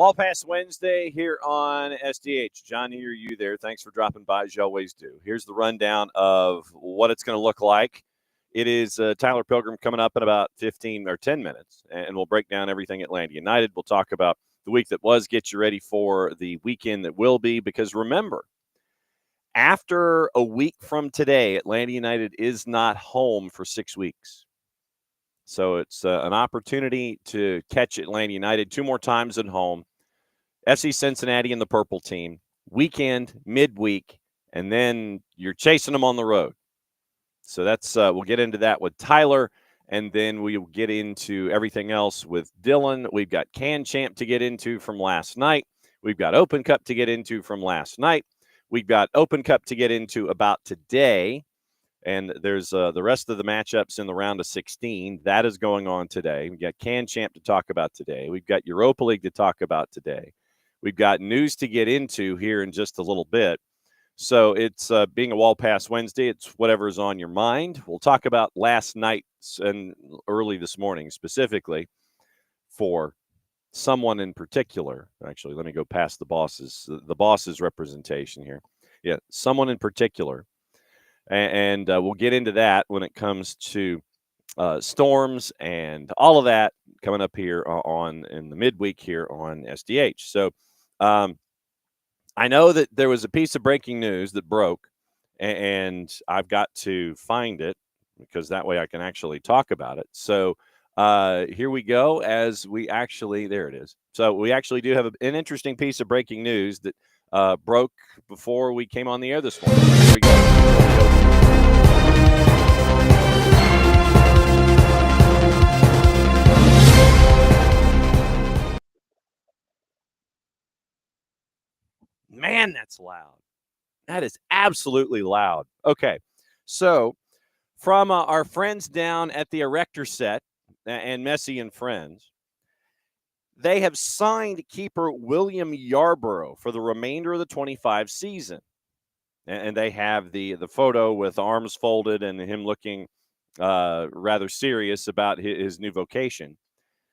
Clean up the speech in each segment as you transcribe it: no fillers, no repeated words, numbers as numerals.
Ball Pass Wednesday here on SDH. John, hear you there. Thanks for dropping by, as you always do. Here's the rundown of what it's going to look like. It is Tyler Pilgrim coming up in about 15 or 10 minutes, and we'll break down everything Atlanta United. We'll talk about the week that was, get you ready for the weekend that will be, because remember, after a week from today, Atlanta United is not home for 6 weeks. So it's an opportunity to catch Atlanta United 2 more times at home. FC Cincinnati and the purple team, weekend, midweek, and then you're chasing them on the road. So that's we'll get into that with Tyler, and then we'll get into everything else with Dylan. We've got Can Champ to get into from last night. We've got Open Cup to get into from last night. We've got Open Cup to get into about today. And there's the rest of the matchups in the round of 16. That is going on today. We've got Can Champ to talk about today. We've got Europa League to talk about today. We've got news to get into here in just a little bit. So it's being a Wall Pass Wednesday. It's whatever's on your mind. We'll talk about last night and early this morning specifically for someone in particular. Actually, let me go past the boss's representation here. Yeah, someone in particular. And we'll get into that when it comes to storms and all of that coming up here in the midweek here on SDH. So I know that there was a piece of breaking news that broke, and I've got to find it because that way I can actually talk about it. So here we go as we actually – there it is. So we actually do have an interesting piece of breaking news that broke before we came on the air this morning. Here we go. Man, that's loud. That is absolutely loud. Okay, so from our friends down at the Erector Set and Messi and Friends, they have signed keeper William Yarborough for the remainder of the 25 season. And they have the photo with arms folded and him looking rather serious about his new vocation.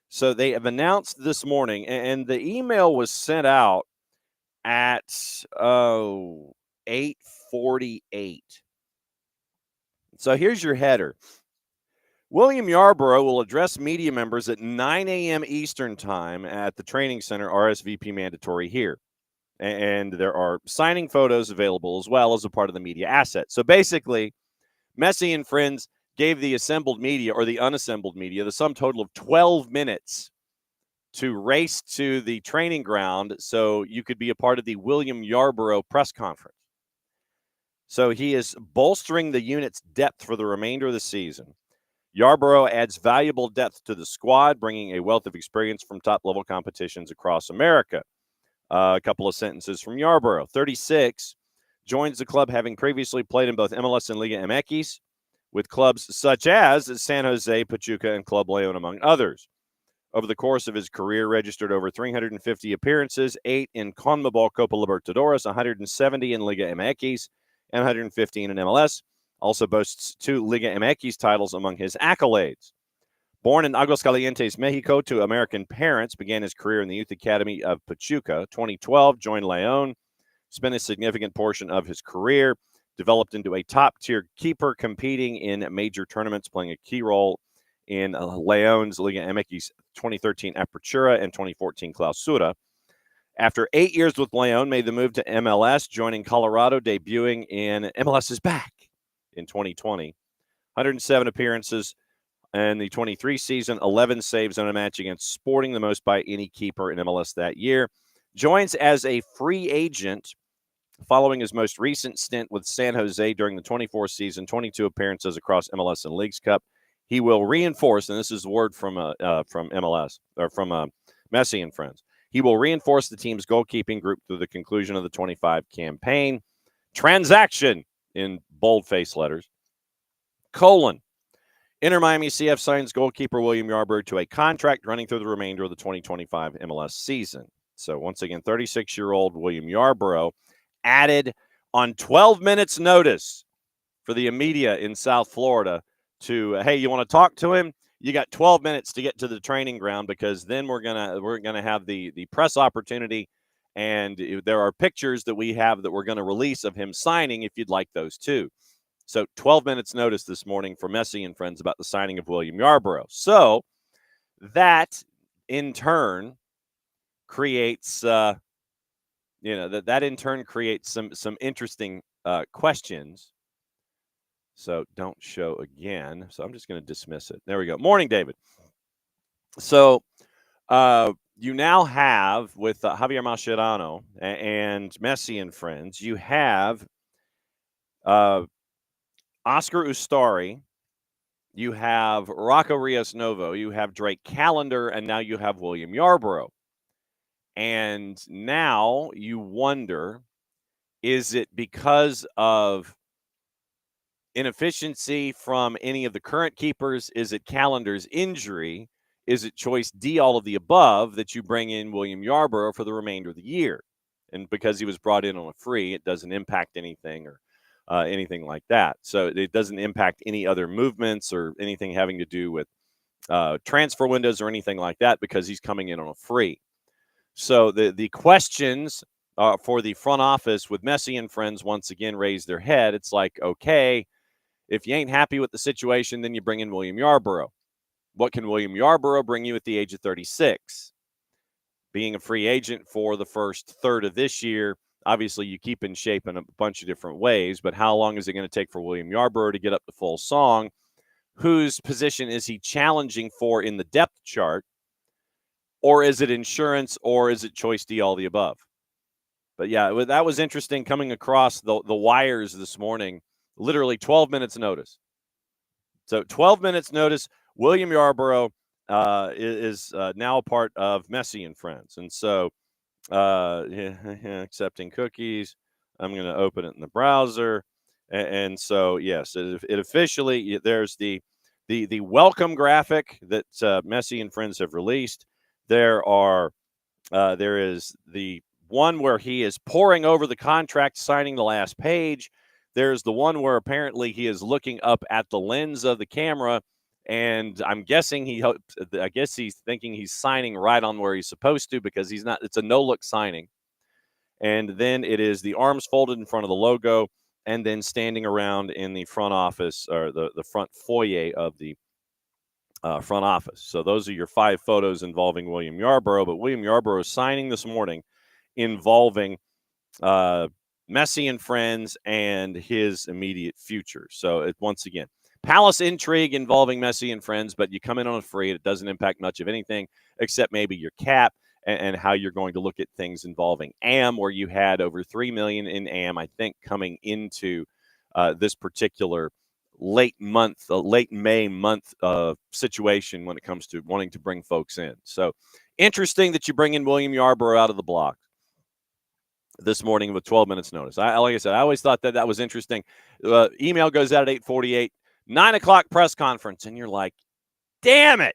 So they have announced this morning, and the email was sent out at 8:48. So here's your header. William Yarborough will address media members at 9 a.m. Eastern time at the training center, RSVP mandatory here. And there are signing photos available as well as a part of the media asset. So basically, Messi and Friends gave the assembled media or the unassembled media the sum total of 12 minutes to race to the training ground so you could be a part of the William Yarborough press conference. So he is bolstering the unit's depth for the remainder of the season. Yarborough adds valuable depth to the squad, bringing a wealth of experience from top-level competitions across America. A couple of sentences from Yarborough. 36, joins the club having previously played in both MLS and Liga MX with clubs such as San Jose, Pachuca, and Club Leon, among others. Over the course of his career, registered over 350 appearances, 8 in CONMEBOL Copa Libertadores, 170 in Liga MX, and 115 in MLS. Also boasts 2 Liga MX titles among his accolades. Born in Aguascalientes, Mexico, to American parents, began his career in the youth academy of Pachuca. 2012, joined Leon, spent a significant portion of his career, developed into a top-tier keeper, competing in major tournaments, playing a key role in Leon's Liga MX 2013 Apertura and 2014 Clausura. After 8 years with Leon, made the move to MLS, joining Colorado, debuting in MLS is Back in 2020. 107 appearances in the 23 season, 11 saves on a match against Sporting, the most by any keeper in MLS that year. Joins as a free agent following his most recent stint with San Jose during the 24 season, 22 appearances across MLS and Leagues Cup. He will reinforce, and this is the word from MLS, or from Messi and Friends. He will reinforce the team's goalkeeping group through the conclusion of the 25 campaign. Transaction in bold-faced letters. Inter Miami CF signs goalkeeper William Yarborough to a contract running through the remainder of the 2025 MLS season. So once again, 36-year-old William Yarborough added on 12 minutes notice for the media in South Florida to, hey, you want to talk to him? you got 12 minutes to get to the training ground, because then we're gonna have the press opportunity, and there are pictures that we have that we're going to release of him signing if you'd like those too. So 12 minutes notice this morning for Messi and friends about the signing of William Yarbrough. So that in turn creates that in turn creates some interesting questions. So don't show again. So I'm just going to dismiss it. There we go. Morning, David. So you now have, with Javier Mascherano and Messi and friends, you have Oscar Ustari, you have Rocco Rios Novo, you have Drake Callender, and now you have William Yarbrough. And now you wonder, is it because of inefficiency from any of the current keepers? Is it Callender's injury? Is it choice D, all of the above, that you bring in William Yarbrough for the remainder of the year? And because he was brought in on a free, it doesn't impact anything or anything like that. So it doesn't impact any other movements or anything having to do with transfer windows or anything like that, because he's coming in on a free. So the questions for the front office with Messi and friends once again raise their head. It's like, okay, if you ain't happy with the situation, then you bring in William Yarbrough. What can William Yarbrough bring you at the age of 36? Being a free agent for the first third of this year, obviously you keep in shape in a bunch of different ways, but how long is it going to take for William Yarbrough to get up to full song? Whose position is he challenging for in the depth chart? Or is it insurance, or is it choice D, all the above? But yeah, that was interesting coming across the wires this morning. Literally 12 minutes notice. So 12 minutes notice, William Yarbrough is now a part of Messi and friends. And so accepting cookies. I'm going to open it in the browser. And so, yes, it officially, there's the welcome graphic that Messi and friends have released. There is the one where he is poring over the contract, signing the last page. There's the one where apparently he is looking up at the lens of the camera, and I'm guessing he's thinking he's signing right on where he's supposed to, because he's not. It's a no-look signing. And then it is the arms folded in front of the logo, and then standing around in the front office, or the front foyer of the front office. So those are your 5 photos involving William Yarbrough. But William Yarbrough is signing this morning involving Messi and friends and his immediate future. So once again, Palace intrigue involving Messi and friends, but you come in on a free. It doesn't impact much of anything except maybe your cap and how you're going to look at things involving AM, where you had over $3 million in AM, I think, coming into this particular late May month situation when it comes to wanting to bring folks in. So interesting that you bring in William Yarbrough out of the block this morning with 12 minutes notice. Like I said, I always thought that was interesting. Email goes out at 8:48, 9 o'clock press conference, and you're like, damn it.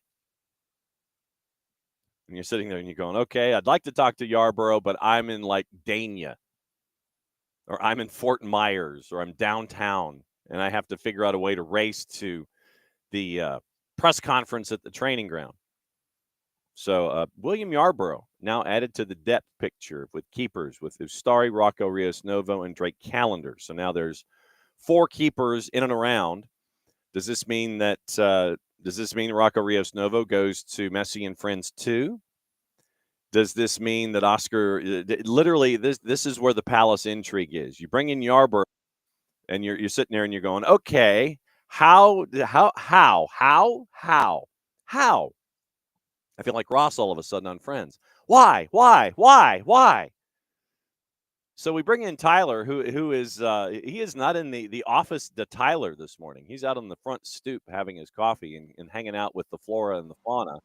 And you're sitting there and you're going, okay, I'd like to talk to Yarbrough, but I'm in like Dania, or I'm in Fort Myers, or I'm downtown, and I have to figure out a way to race to the press conference at the training ground. So William Yarbrough now added to the depth picture with keepers with Ustari, Rocco Rios Novo, and Drake Callender. So now there's 4 keepers in and around. Does this mean that Rocco Rios Novo goes to Messi and friends too? Does this mean that Oscar literally this is where the Palace intrigue is? You bring in Yarbrough, and you're sitting there and you're going, okay, how? I feel like Ross all of a sudden on Friends. Why? So we bring in Tyler, who is he is not in the office de Tyler this morning. He's out on the front stoop having his coffee and hanging out with the flora and the fauna.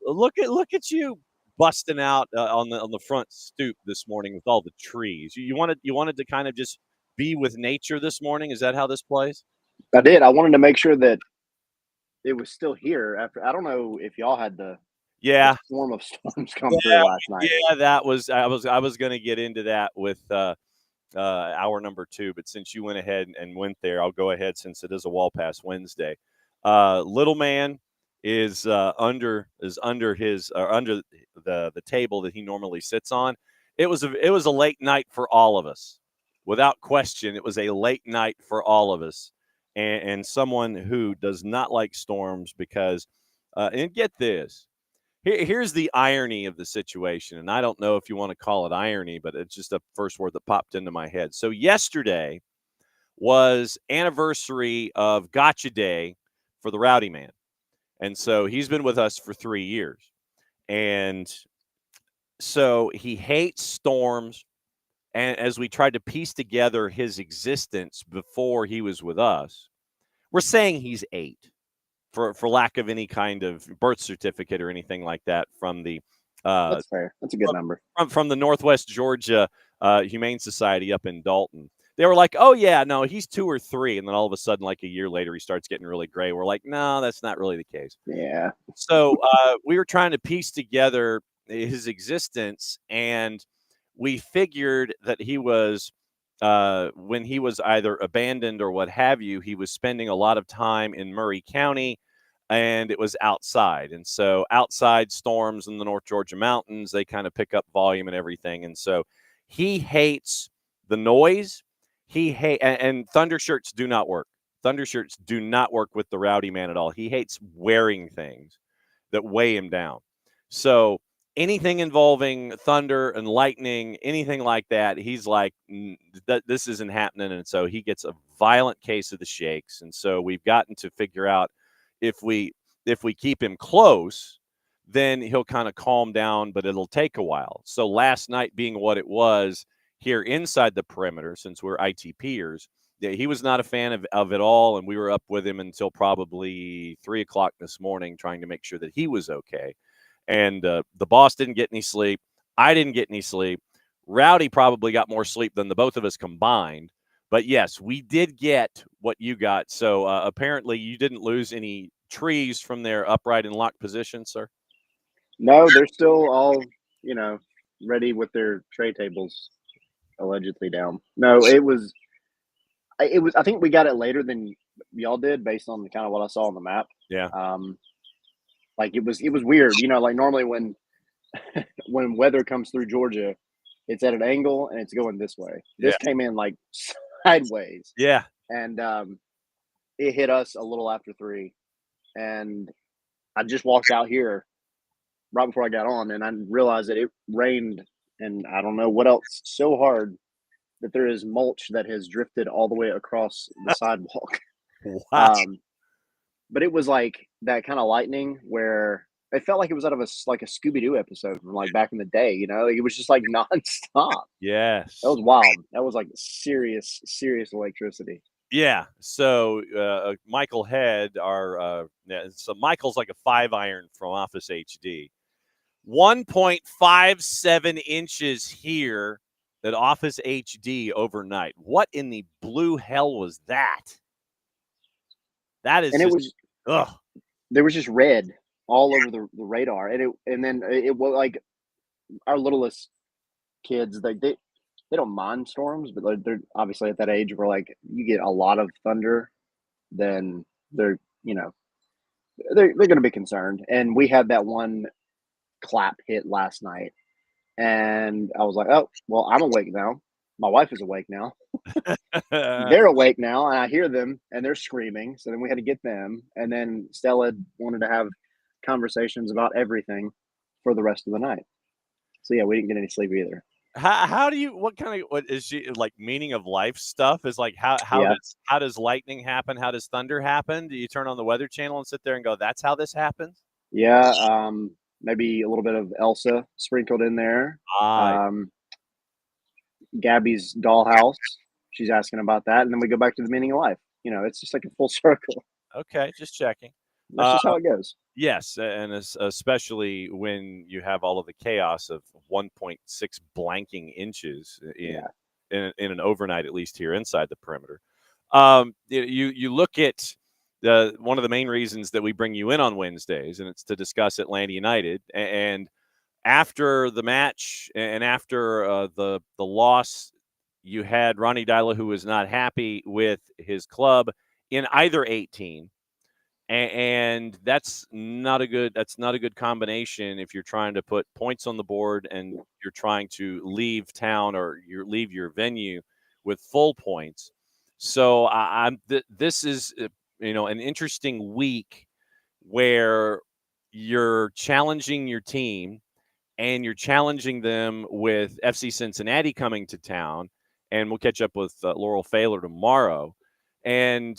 Look at you busting out on the front stoop this morning with all the trees. You wanted to kind of just be with nature this morning. Is that how this plays? I did. I wanted to make sure that it was still here after. I don't know if y'all had the storm of storms come through last night. Yeah, that was I was going to get into that with hour number 2, but since you went ahead and went there, I'll go ahead, since it is a Wall Pass Wednesday. Little man is under the table that he normally sits on. It was a late night for all of us, without question. It was a late night for all of us, and someone who does not like storms because, and get this. Here's the irony of the situation, and I don't know if you want to call it irony, but it's just the first word that popped into my head. So yesterday was anniversary of Gotcha Day for the Rowdy Man. And so he's been with us for 3 years. And so he hates storms. And as we tried to piece together his existence before he was with us, we're saying he's 8 for lack of any kind of birth certificate or anything like that from the that's fair. That's a good number. From the Northwest Georgia Humane Society up in Dalton. They were like, oh, yeah, no, he's 2 or 3. And then all of a sudden, like a year later, he starts getting really gray. We're like, no, that's not really the case. Yeah. So we were trying to piece together his existence, and we figured that he was, when he was either abandoned or what have you, he was spending a lot of time in Murray County, and it was outside. And so outside storms in the North Georgia mountains, they kind of pick up volume and everything. And so he hates the noise. And thunder shirts do not work. Thunder shirts do not work with the Rowdy Man at all. He hates wearing things that weigh him down. So anything involving thunder and lightning, anything like that, he's like, this isn't happening. And so he gets a violent case of the shakes. And so we've gotten to figure out if we keep him close, then he'll kind of calm down, but it'll take a while. So last night being what it was here inside the perimeter, since we're ITPers, he was not a fan of it all, and we were up with him until probably 3 o'clock this morning trying to make sure that he was okay. And the boss didn't get any sleep. I didn't get any sleep. Rowdy probably got more sleep than the both of us combined. But, yes, we did get what you got. So, apparently you didn't lose any trees from their upright and locked position, sir? No, they're still all, ready with their tray tables allegedly down. No, it was I think we got it later than y'all did based on kind of what I saw on the map. Yeah. Like it was weird, like normally when when weather comes through Georgia, it's at an angle and it's going this way. This came in like sideways. Yeah. And it hit us a little after 3. And I just walked out here right before I got on, and I realized that it rained, and I don't know what else, so hard that there is mulch that has drifted all the way across the sidewalk. Wow. But it was like that kind of lightning where it felt like it was out of a Scooby-Doo episode from like back in the day, it was just like nonstop. Yes. That was wild. That was like serious electricity. Yeah. So Michael Head, so Michael's like a 5-iron from Office HD. 1.57 inches here at Office HD overnight. What in the blue hell was that? That is, and just, it was, ugh. There was just red all over the radar, and then it was like our littlest kids, they don't mind storms, but they're obviously at that age where like you get a lot of thunder, then they're they're going to be concerned. And we had that one clap hit last night, and I was like, oh well, I'm awake now. My wife is awake now. They're awake now, and I hear them, and they're screaming. So then we had to get them, and then Stella wanted to have conversations about everything for the rest of the night. So yeah, we didn't get any sleep either. How do you? What is she like? Meaning of life stuff is like how does lightning happen? How does thunder happen? Do you turn on the Weather Channel and sit there and go, "That's how this happens"? Yeah, maybe a little bit of Elsa sprinkled in there. Gabby's dollhouse. She's asking about that, and then we go back to the meaning of life. It's just like a full circle. Okay, just checking. That's just how it goes. Yes, and especially when you have all of the chaos of 1.6 blanking inches in an overnight, at least here inside the perimeter. You look at one of the main reasons that we bring you in on Wednesdays, and it's to discuss Atlanta United. And after the match and after the loss, you had Ronnie Dyla, who was not happy with his club in either 18. and that's not a good combination if you're trying to put points on the board and you're trying to leave town or you leave your venue with full points. So this is an interesting week where you're challenging your team and you're challenging them with FC Cincinnati coming to town, and we'll catch up with Laurel Failer tomorrow. And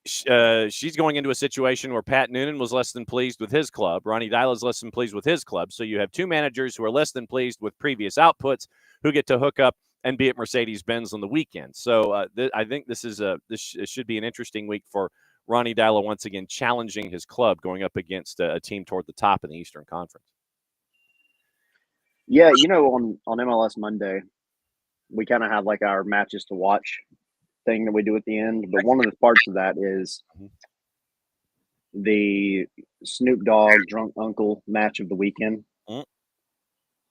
she's going into a situation where Pat Noonan was less than pleased with his club. Ronnie Dyla is less than pleased with his club. So you have two managers who are less than pleased with previous outputs who get to hook up and be at Mercedes-Benz on the weekend. So I think this should be an interesting week for Ronnie Dyla once again challenging his club going up against a team toward the top in the Eastern Conference. Yeah, on MLS Monday, we kind of have like our matches to watch thing that we do at the end. But one of the parts of that is the Snoop Dogg Drunk Uncle match of the weekend. Mm.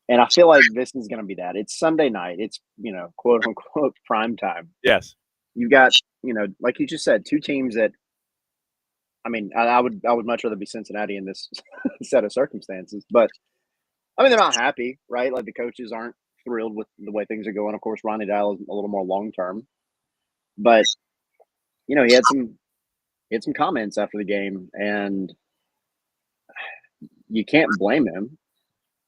And I feel like this is going to be that. It's Sunday night. It's, quote unquote prime time. Yes. You've got, like you just said, two teams that, I mean, I would much rather be Cincinnati in this set of circumstances. But, I mean, they're not happy, right? Like the coaches aren't thrilled with the way things are going. Of course, Ronnie Dial is a little more long-term. But, he had some comments after the game, and you can't blame him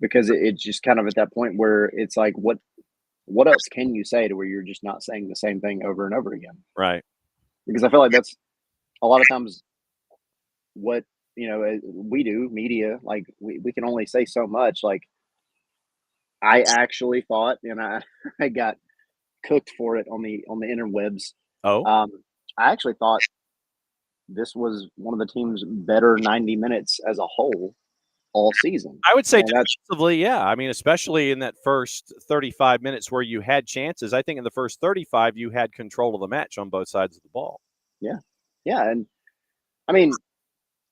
because it's just kind of at that point where it's like, what else can you say to where you're just not saying the same thing over and over again? Right. Because I feel like that's a lot of times what, we do, media, like we can only say so much. Like I actually thought, and I got cooked for it on the interwebs. Oh, I actually thought this was one of the team's better 90 minutes as a whole all season. I would say And that's defensively, yeah. I mean, especially in that first 35 minutes where you had chances. I think in the first 35, you had control of the match on both sides of the ball. yeah. And I mean,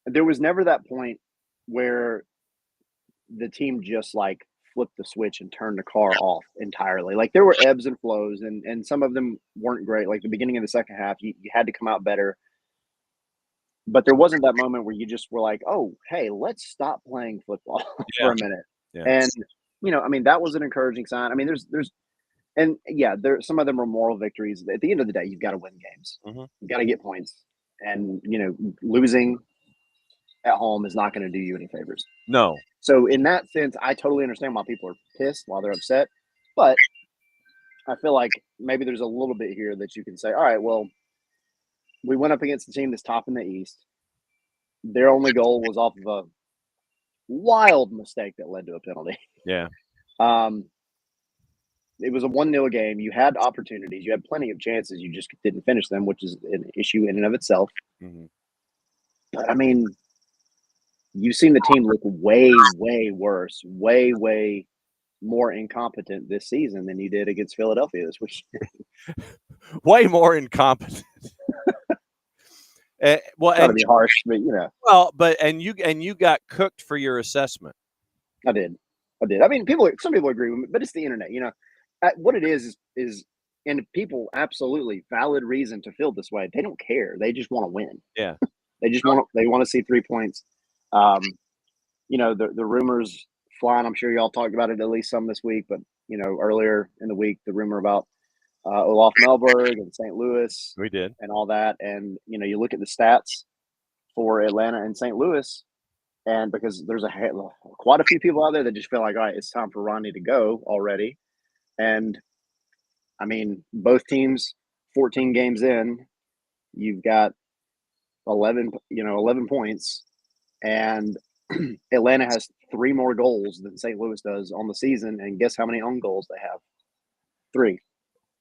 there was never that point where the team just like flipped the switch and turned the car off entirely. Like there were ebbs and flows, and some of them weren't great. Like the beginning of the second half, you had to come out better. But there wasn't that moment where you just were like, oh, hey, let's stop playing football for a minute. Yeah. And, I mean, that was an encouraging sign. I mean, some of them are moral victories. At the end of the day, you've got to win games. Mm-hmm. You've got to get points. And, losing at home is not going to do you any favors. No. So in that sense, I totally understand why people are pissed, why they're upset. But I feel like maybe there's a little bit here that you can say, all right, well, we went up against the team that's top in the East. Their only goal was off of a wild mistake that led to a penalty. Yeah. It was a 1-0 game. You had opportunities. You had plenty of chances. You just didn't finish them, which is an issue in and of itself. Mm-hmm. But, I mean, you've seen the team look way, way worse, way, way more incompetent this season than you did against Philadelphia this week. Way more incompetent. Well, Trying to be harsh, but Well, but and you got cooked for your assessment. I did. I mean, some people agree with me, but it's the internet. What it is, and people absolutely valid reason to feel this way. They don't care. They just want to win. Yeah. They just want to see 3 points. The rumors flying. I'm sure y'all talked about it at least some this week, but earlier in the week, the rumor about Olaf Melberg and St. Louis. We did. And all that. And, you look at the stats for Atlanta and St. Louis, and because there's quite a few people out there that just feel like, all right, it's time for Ronnie to go already. And, I mean, both teams, 14 games in, you've got 11 points. And Atlanta has 3 more goals than St. Louis does on the season. And guess how many own goals they have? 3.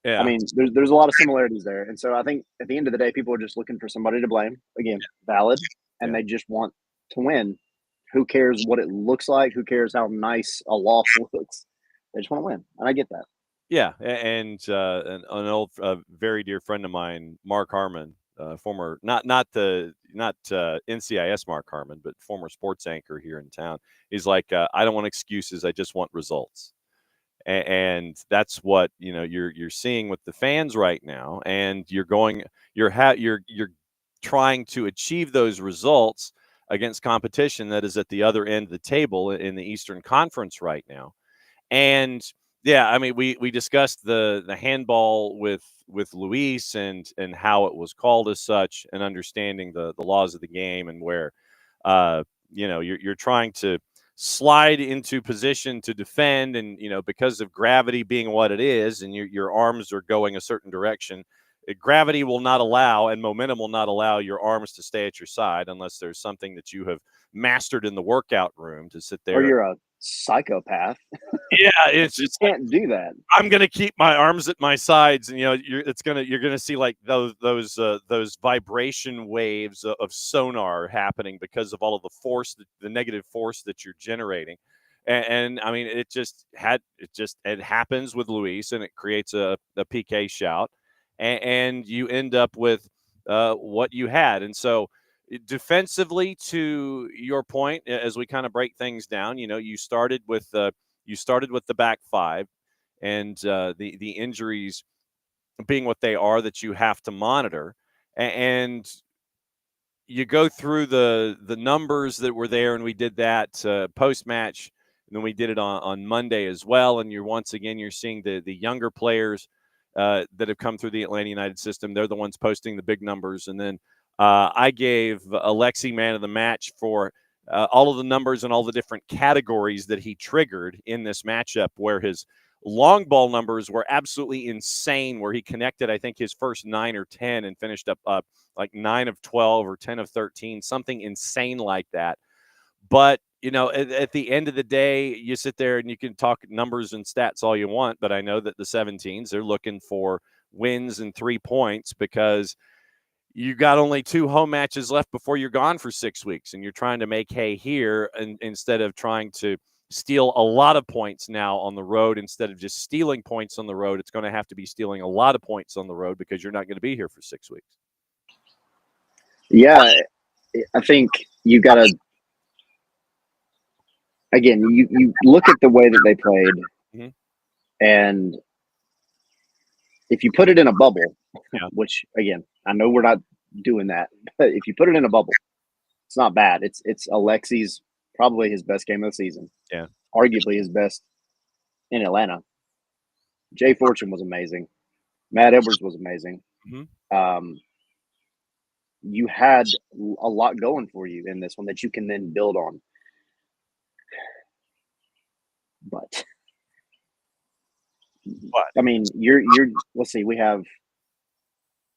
Yeah. I mean, there's a lot of similarities there. And so I think at the end of the day, people are just looking for somebody to blame. Again, valid. And they just want to win. Who cares what it looks like? Who cares how nice a loss looks? They just want to win. And I get that. Yeah. And an old, very dear friend of mine, Mark Harmon, former, not NCIS Mark Harmon, but former sports anchor here in town. He's like, I don't want excuses. I just want results. And that's what you're seeing with the fans right now, and you're trying to achieve those results against competition that is at the other end of the table in the Eastern Conference right now. And yeah, I mean, we discussed the handball with Luis and how it was called as such, and understanding the laws of the game, and where you're trying to slide into position to defend, and because of gravity being what it is, and your arms are going a certain direction, gravity will not allow, and momentum will not allow your arms to stay at your side unless there's something that you have mastered in the workout room to sit there. Or you're a psychopath. Yeah, it's You just can't do that. I'm gonna keep my arms at my sides, and you're gonna see like those vibration waves of sonar happening because of all of the force, the negative force that you're generating, and I mean it happens with Luis, and it creates a PK shout, and you end up with what you had, and so defensively, to your point, as we kind of break things down, you started with the back five, and the injuries being what they are that you have to monitor, and you go through the numbers that were there, and we did that post match, and then we did it on Monday as well. And you're seeing the younger players that have come through the Atlanta United system. They're the ones posting the big numbers, and then I gave Alexi man of the match for all of the numbers and all the different categories that he triggered in this matchup, where his long ball numbers were absolutely insane, where he connected, I think, his first 9 or 10 and finished up like 9 of 12 or 10 of 13, something insane like that. But, at the end of the day, you sit there and you can talk numbers and stats all you want, but I know that the 17s, they're looking for wins and 3 points, because you got only 2 home matches left before you're gone for 6 weeks, and you're trying to make hay here, and instead of trying to steal a lot of points now on the road. Instead of just stealing points on the road, it's going to have to be stealing a lot of points on the road, because you're not going to be here for 6 weeks. Yeah, I think you got to, again, you look at the way that they played, mm-hmm. and if you put it in a bubble, yeah. Which, again, I know we're not doing that, but if you put it in a bubble, it's not bad. It's Alexi's probably his best game of the season. Yeah. Arguably his best in Atlanta. Jay Fortune was amazing. Matt Edwards was amazing. Mm-hmm. You had a lot going for you in this one that you can then build on. But I mean, you're let's see, we have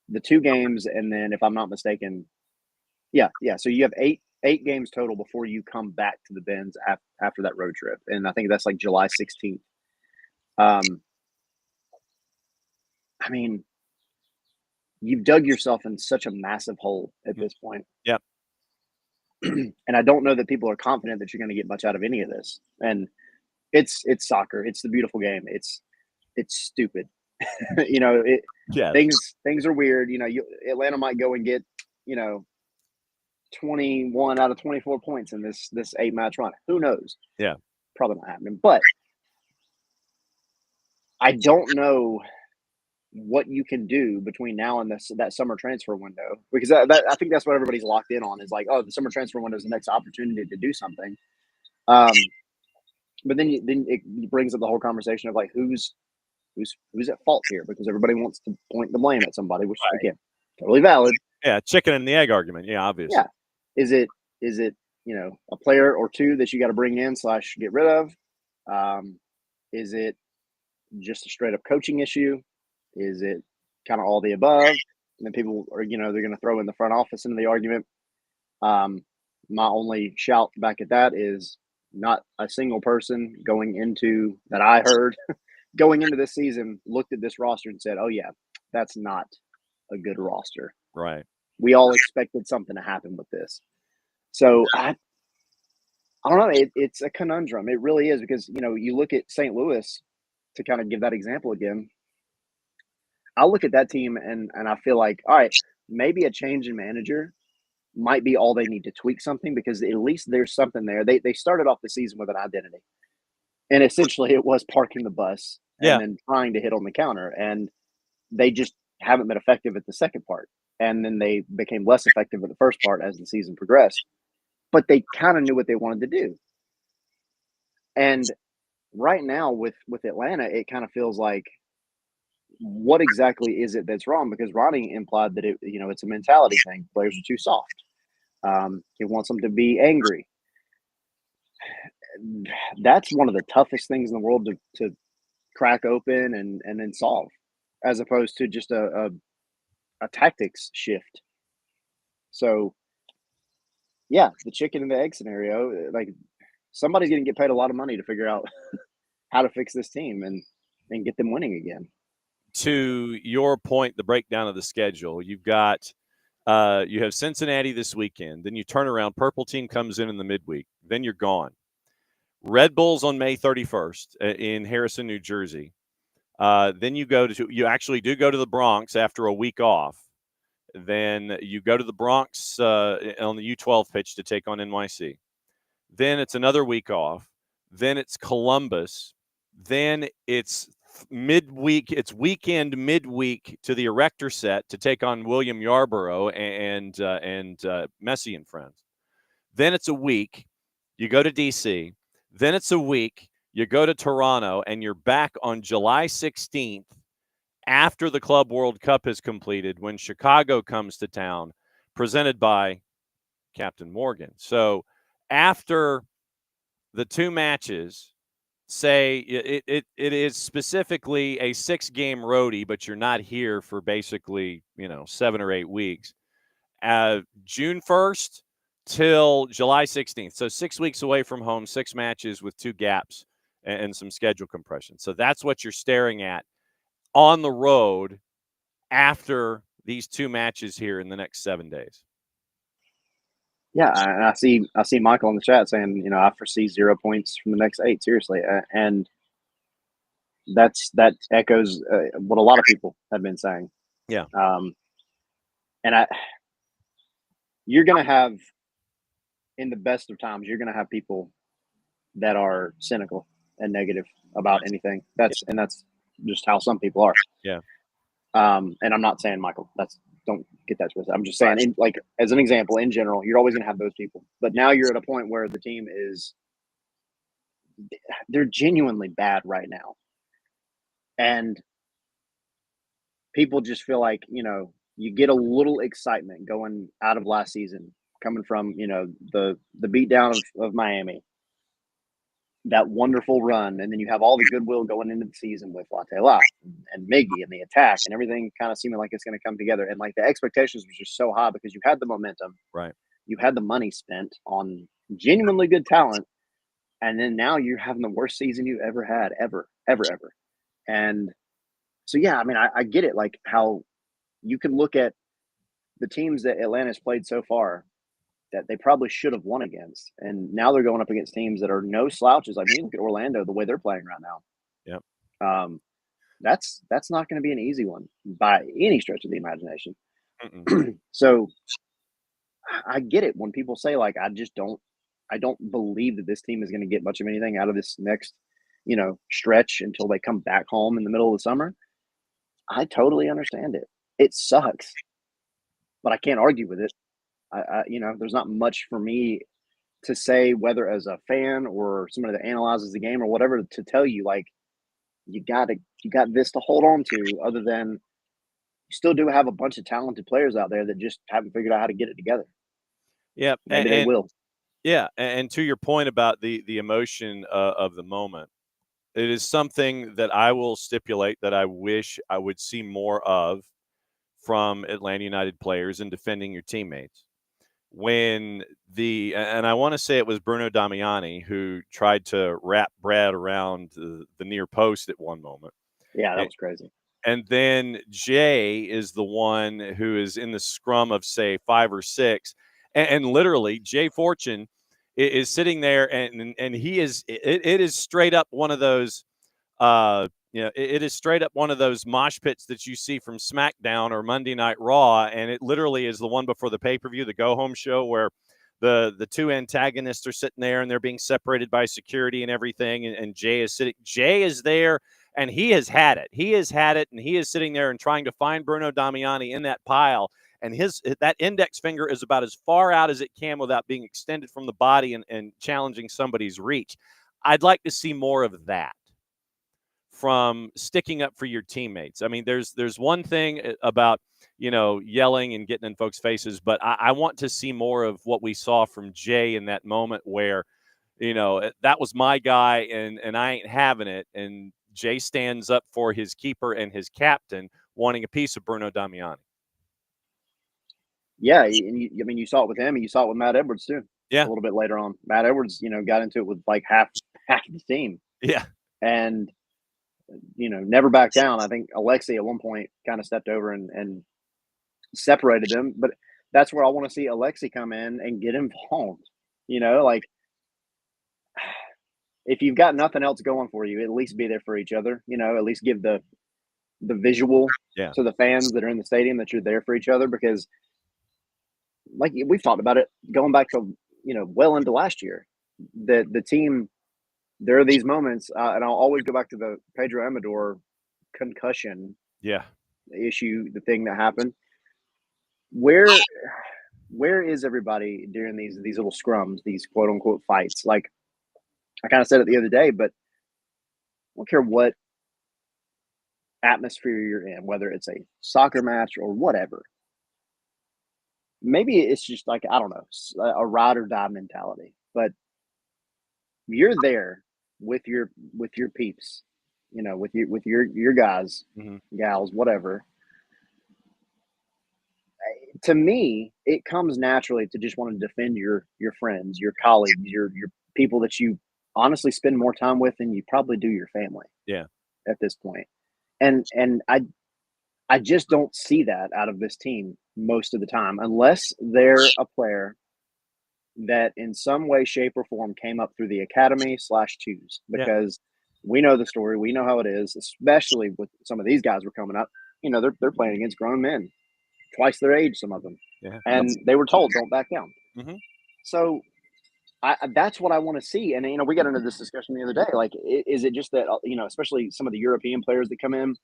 the 2 games, and then if I'm not mistaken, yeah. So you have eight games total before you come back to the Benz after that road trip, and I think that's like July 16th. I mean, you've dug yourself in such a massive hole at this point. Yep. And I don't know that people are confident that you're going to get much out of any of this. And it's soccer. It's the beautiful game. It's stupid. Things are weird. Atlanta might go and get, 21 out of 24 points in this 8-match run. Who knows? Yeah. Probably not happening. But I don't know what you can do between now and that summer transfer window, because I think that's what everybody's locked in on, is like, oh, the summer transfer window is the next opportunity to do something. But then it brings up the whole conversation of like who's at fault here, because everybody wants to point the blame at somebody, which again, totally valid. Yeah, chicken and the egg argument. Yeah, obviously. Yeah, is it a player or 2 that you got to bring in / get rid of? Is it just a straight up coaching issue? Is it kind of all the above? And then people are, they're going to throw in the front office into the argument. My only shout back at that is not a single person that I heard going into this season looked at this roster and said, oh yeah, that's not a good roster. Right. We all expected something to happen with this. So I don't know. It's a conundrum. It really is, because, you look at St. Louis, to kind of give that example again. I look at that team and I feel like, all right, maybe a change in manager might be all they need to tweak something, because at least there's something there. They started off the season with an identity, and essentially it was parking the bus and then trying to hit on the counter, and they just haven't been effective at the second part. and then they became less effective at the first part as the season progressed. But they kind of knew what they wanted to do. And right now with Atlanta, it kind of feels like, what exactly is it that's wrong? Because Ronnie implied that it's a mentality thing. Players are too soft. He wants them to be angry. That's one of the toughest things in the world to crack open and then solve, as opposed to just a tactics shift. So yeah, the chicken and the egg scenario, like somebody's going to get paid a lot of money to figure out how to fix this team and get them winning again. To your point, the breakdown of the schedule, you have Cincinnati this weekend, then you turn around, purple team comes in the midweek, then you're gone. Red Bulls on May 31st in Harrison, New Jersey. Then you actually do go to the Bronx after a week off. Then you go to the Bronx on the U12 pitch to take on NYC. Then it's another week off. Then it's Columbus. Then it's midweek. It's weekend midweek to the Erector set to take on William Yarborough and Messi and friends. Then it's a week. You go to DC. Then it's a week. You go to Toronto, and you're back on July 16th after the Club World Cup is completed when Chicago comes to town, presented by Captain Morgan. So after the two matches, say it is specifically a 6-game roadie, but you're not here for basically 7 or 8 weeks. June 1st till July 16th. So 6 weeks away from home, 6 matches with 2 gaps and some schedule compression. So that's what you're staring at on the road after these 2 matches here in the next 7 days. Yeah, and I see Michael in the chat saying, I foresee 0 points from the next 8. Seriously, and that echoes what a lot of people have been saying. Yeah. And you're going to have, in the best of times, you're going to have people that are cynical and negative about anything. That's just how some people are. Yeah. And I'm not saying Michael. Don't get that twisted. I'm just saying, as an example, in general, you're always going to have those people. But now you're at a point where the team they're genuinely bad right now. And people just feel like, you get a little excitement going out of last season, coming from, the beatdown of Miami, that wonderful run. And then you have all the goodwill going into the season with Latte La and Miggy and the attack and everything kind of seeming like it's going to come together. And like the expectations were just so high because you had the momentum, right? You had the money spent on genuinely good talent. And then now you're having the worst season you ever had, ever. And so, yeah, I mean, I get it. Like how you can look at the teams that Atlanta's played so far that they probably should have won against. And now they're going up against teams that are no slouches. Like, you look at Orlando, the way they're playing right now. Yep. That's not going to be an easy one by any stretch of the imagination. So I get it when people say, like, I don't believe that this team is going to get much of anything out of this next, stretch until they come back home in the middle of the summer. I totally understand it. It sucks, but I can't argue with it. There's not much for me to say, whether as a fan or somebody that analyzes the game or whatever, to tell you, like, you got this to hold on to, other than you still do have a bunch of talented players out there that just haven't figured out how to get it together. Yeah. Maybe they will. Yeah. And to your point about the emotion of the moment, it is something that I will stipulate that I wish I would see more of from Atlanta United players in defending your teammates. And I want to say it was Bruno Damiani who tried to wrap Brad around the near post at one moment. Yeah, that was crazy. And then Jay is the one who is in the scrum of, say, 5 or 6. And literally, Jay Fortune is sitting there, and he is – it is straight up one of those it is straight up one of those mosh pits that you see from SmackDown or Monday Night Raw, and it literally is the one before the pay-per-view, the go-home show, where the 2 antagonists are sitting there and they're being separated by security and everything, and Jay is sitting. Jay is there, and he has had it. He has had it, and he is sitting there and trying to find Bruno Damiani in that pile, and that index finger is about as far out as it can without being extended from the body and challenging somebody's reach. I'd like to see more of that from sticking up for your teammates. I mean, there's one thing about, yelling and getting in folks' faces, but I want to see more of what we saw from Jay in that moment where, that was my guy and I ain't having it. And Jay stands up for his keeper and his captain, wanting a piece of Bruno Damiani. Yeah, and you saw it with him, and you saw it with Matt Edwards too. Yeah, a little bit later on, Matt Edwards, got into it with like half the team. Yeah, and never back down. I think Alexi at one point kind of stepped over and separated them, but that's where I want to see Alexi come in and get involved. Like if you've got nothing else going for you, at least be there for each other. At least give the visual to the fans that are in the stadium that you're there for each other, because like we've talked about it going back to well into last year, the team, there are these moments, and I'll always go back to the Pedro Amador concussion issue, the thing that happened. Where is everybody during these little scrums, these quote unquote fights? Like I kind of said it the other day, but I don't care what atmosphere you're in, whether it's a soccer match or whatever. Maybe it's just like, I don't know, a ride or die mentality, but you're there with your peeps, with your guys, gals, whatever. To me, it comes naturally to just want to defend your friends, your colleagues, your people that you honestly spend more time with than you probably do your family. Yeah. At this point. And I just don't see that out of this team most of the time, unless they're a player that in some way, shape, or form came up through the academy/twos, because we know the story, we know how it is, especially with some of these guys were coming up. They're playing against grown men, twice their age, some of them, and they were told don't back down. So that's what I want to see. And we got into this discussion the other day. Like, is it just that especially some of the European players that come in,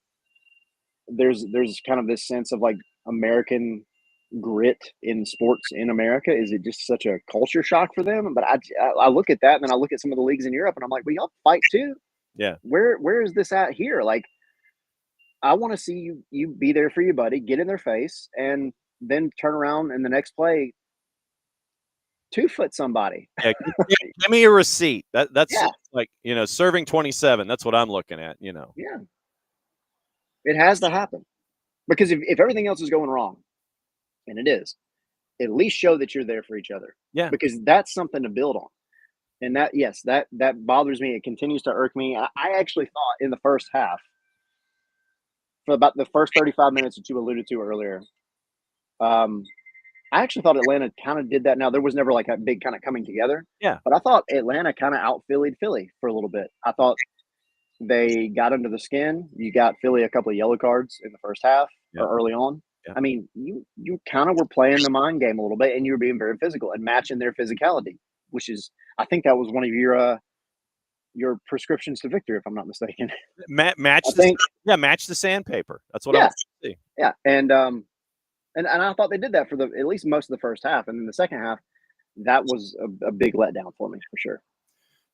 there's kind of this sense of like American grit in sports in America? Is it just such a culture shock for them? But I look at that, and then I look at some of the leagues in Europe, and I'm like, well, y'all fight too. Yeah. Where is this at here? Like, I want to see you be there for your buddy, get in their face, and then turn around in the next play, 2-foot somebody. Yeah, give me a receipt. That's like, serving 27. That's what I'm looking at, Yeah. It has to happen. Because if everything else is going wrong, and it is, at least show that you're there for each other. Yeah. Because that's something to build on. And that bothers me. It continues to irk me. I actually thought in the first half, for about the first 35 minutes that you alluded to earlier, I actually thought Atlanta kind of did that. Now, there was never like a big kind of coming together. Yeah. But I thought Atlanta kind of out-Phillied Philly for a little bit. I thought they got under the skin. You got Philly a couple of yellow cards in the first half or early on. Yeah. I mean, you kind of were playing the mind game a little bit, and you were being very physical and matching their physicality, which is, I think that was one of your prescriptions to victory, if I'm not mistaken. Match the sandpaper. That's what I want to see. Yeah, and I thought they did that for at least most of the first half, and then the second half, that was a big letdown for me for sure.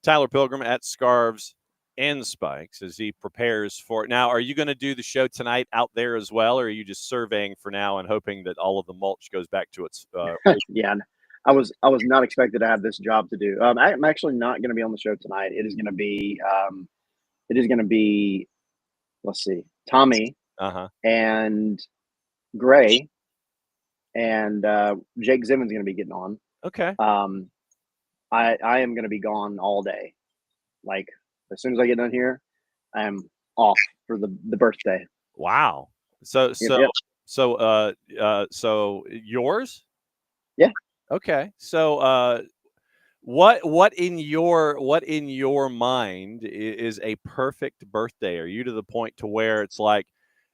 Tyler Pilgrim at Scarves and Spikes as he prepares for it. Now, are you going to do the show tonight out there as well, or are you just surveying for now and hoping that all of the mulch goes back to its Yeah, I was not expected to have this job to do. I'm actually not going to be on the show tonight. It is going to be let's see, Tommy and Gray and Jake Zimmon's going to be getting on. Okay. I am going to be gone all day. Like, as soon as I get done here, I am off for the birthday. Wow. So yours? Yeah. Okay. So what in your mind is a perfect birthday? Are you to the point to where it's like,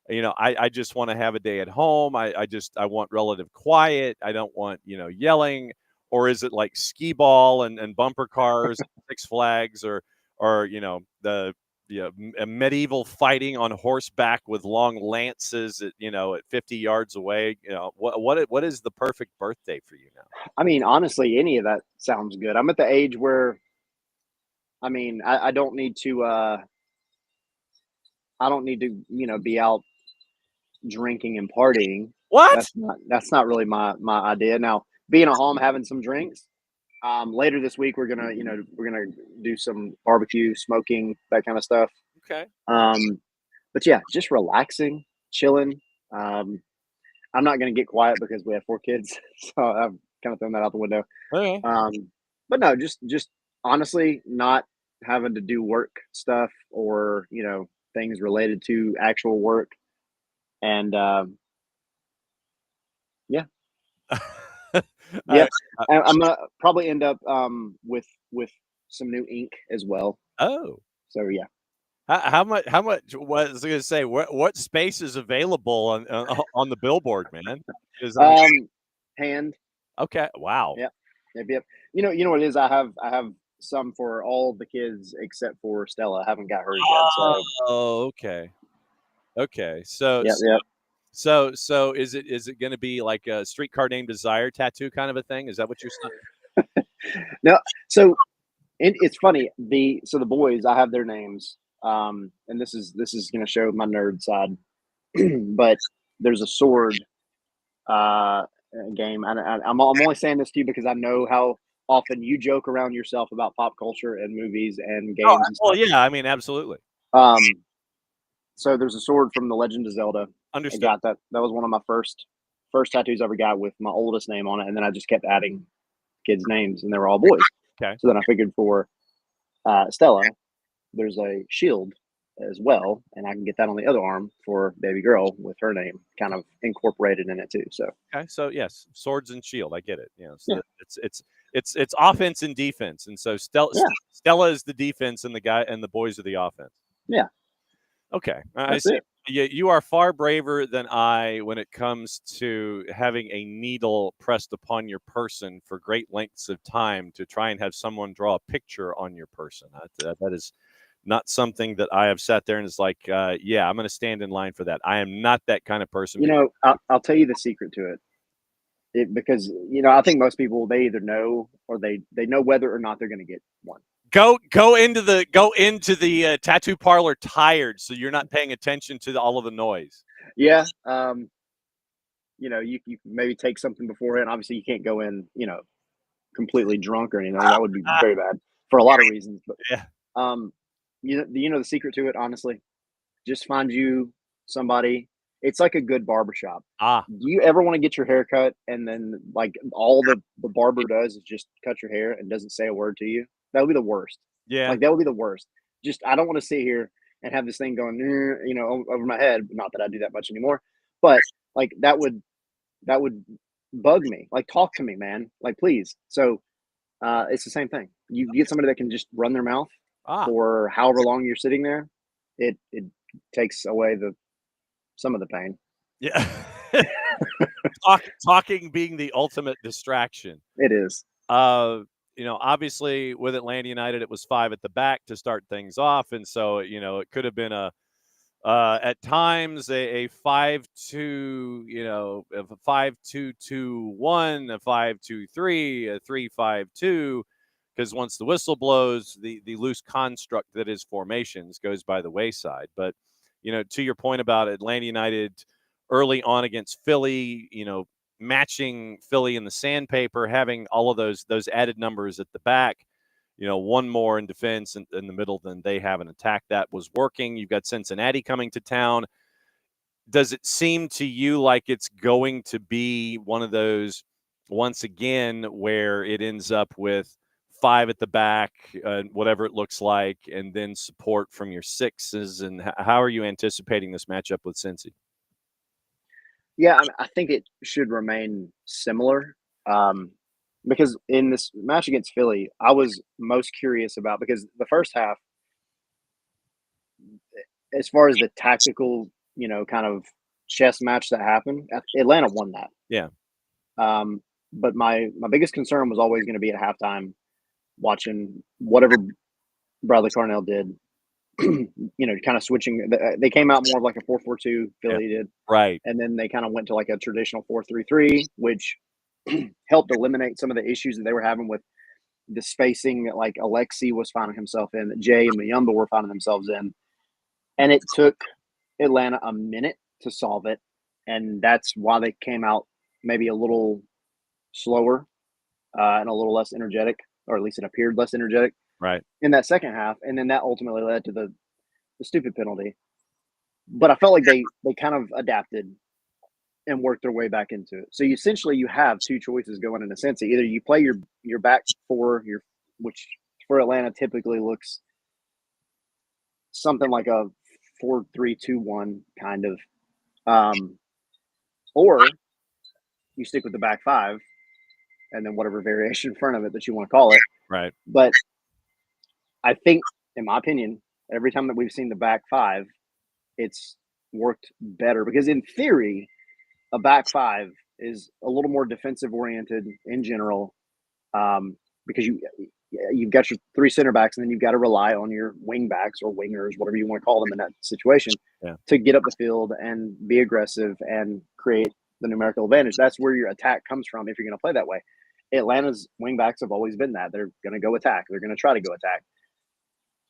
I just want to have a day at home. I want relative quiet. I don't want, yelling. Or is it like skee ball and bumper cars, Six Flags, or the medieval fighting on horseback with long lances at, at 50 yards away. What is the perfect birthday for you now? I mean, honestly, any of that sounds good. I'm at the age where, I mean, I don't need to, be out drinking and partying. What? That's not really my idea. Now, being at home, having some drinks. Later this week, we're gonna do some barbecue, smoking, that kind of stuff. Okay. But yeah, just relaxing, chilling. I'm not gonna get quiet because we have 4 kids, so I've kind of thrown that out the window. Okay. But no, just honestly not having to do work stuff or things related to actual work, and yeah. Yeah, I'm gonna probably end up with some new ink as well. Oh. So yeah. How much? How much? What I was going to say? What space is available on the billboard, man? Hand. Okay. Wow. Yep. Yep. You know what it is. I have some for all the kids except for Stella. I haven't got hers yet. So Oh, okay. Okay. So yeah, yeah. so is it going to be like a streetcar named Desire tattoo kind of a thing? Is that what you're saying? No. So it's funny. The boys, I have their names. And this is going to show my nerd side. But there's a sword game. I'm only saying this to you because I know how often you joke around yourself about pop culture and movies and games. Oh, and well, stuff. yeah. I mean, absolutely. So there's a sword from The Legend of Zelda. Understood. I got that. That was one of my first tattoos I ever got with my oldest name on it, and then I just kept adding kids' names, and they were all boys. Okay. So then I figured for Stella, there's a shield as well, and I can get that on the other arm for baby girl with her name kind of incorporated in it too. So okay, so yes, swords and shield. I get it. So yeah. It's offense and defense, and so Stella is the defense, and the boys are the offense. Yeah. Okay, I That's see. it. You are far braver than I when it comes to having a needle pressed upon your person for great lengths of time to try and have someone draw a picture on your person. That is not something that I have sat there and is like, yeah, I'm going to stand in line for that. I am not that kind of person. I'll tell you the secret to it. Because I think most people, they either know or they know whether or not they're going to get one. Go into the tattoo parlor tired, so you're not paying attention to all of the noise. Yeah. You maybe take something beforehand. Obviously, you can't go in, completely drunk or anything. That would be very bad for a lot of reasons. But Yeah. the secret to it, honestly, just find you somebody. It's like a good barbershop. Do you ever want to get your hair cut and then like all the barber does is just cut your hair and doesn't say a word to you? That would be the worst. Yeah. Like that would be the worst. Just I don't want to sit here and have this thing going, over my head. Not that I do that much anymore, but like that would bug me. Like talk to me, man. Like please. So it's the same thing. You get somebody that can just run their mouth for however long you're sitting there. It takes away some of the pain. Yeah. Talking being the ultimate distraction. It is. Obviously with Atlanta United, it was 5 at the back to start things off. And so, it could have been at times a 5-2, a 5-2-2-1, a 5-2-3, a 3-5-2, because once the whistle blows, the loose construct that is formations goes by the wayside. But, to your point about Atlanta United early on against Philly, matching Philly in the sandpaper, having all of those added numbers at the back, one more in defense in the middle than they have in attack. That was working. You've got Cincinnati coming to town. Does it seem to you like it's going to be one of those, once again, where it ends up with 5 at the back, whatever it looks like, and then support from your 6s? And how are you anticipating this matchup with Cincy? Yeah, I think it should remain similar. Because in this match against Philly, I was most curious about because the first half, as far as the tactical, kind of chess match that happened, Atlanta won that. Yeah. But my biggest concern was always going to be at halftime, watching whatever Bradley Carnell did kind of switching. They came out more of like a 4-4-2. Philly did, right. and then they kind of went to like a traditional 4-3-3, which helped eliminate some of the issues that they were having with the spacing that like Alexi was finding himself in, that Jay and Muyumba were finding themselves in, and it took Atlanta a minute to solve it, and that's why they came out maybe a little slower and a little less energetic, or at least it appeared less energetic Right. in that second half, and then that ultimately led to the stupid penalty. But I felt like they kind of adapted and worked their way back into it. So you have two choices going in a sense. Either you play your back four, which for Atlanta typically looks something like a 4-3-2-1 kind of, or you stick with the back five and then whatever variation in front of it that you want to call it. Right. But I think, in my opinion, every time that we've seen the back five, it's worked better because in theory, a back five is a little more defensive oriented in general, because you've got your three center backs and then you've got to rely on your wing backs or wingers, whatever you want to call them in that situation, to get up the field and be aggressive and create the numerical advantage. That's where your attack comes from if you're going to play that way. Atlanta's wing backs have always been that. They're going to go attack. They're going to try to go attack.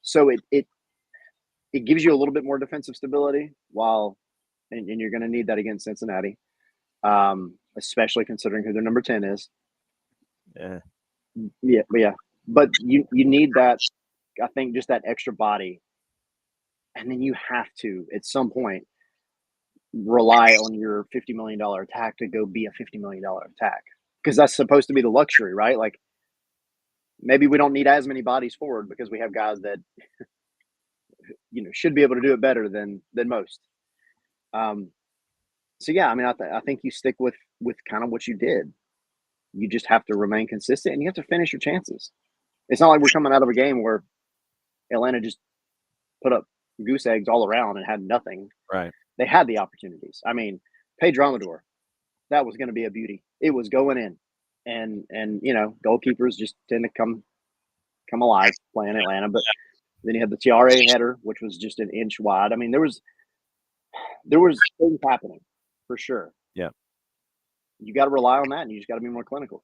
So it gives you a little bit more defensive stability and you're going to need that against Cincinnati, especially considering who their number 10 is. Yeah. But you need that, I think, just that extra body. And then you have to, at some point, rely on your $50 million attack to go be a $50 million attack. Because that's supposed to be the luxury, right? Like, maybe we don't need as many bodies forward because we have guys that, should be able to do it better than most. So, yeah, I mean, I think you stick with kind of what you did. You just have to remain consistent and you have to finish your chances. It's not like we're coming out of a game where Atlanta just put up goose eggs all around and had nothing. Right. They had the opportunities. I mean, Pedro Amador, that was going to be a beauty. It was going in. And goalkeepers just tend to come alive playing Atlanta. But then you had the Tiare header, which was just an inch wide. I mean, there was things happening for sure. Yeah. You got to rely on that, and you just got to be more clinical.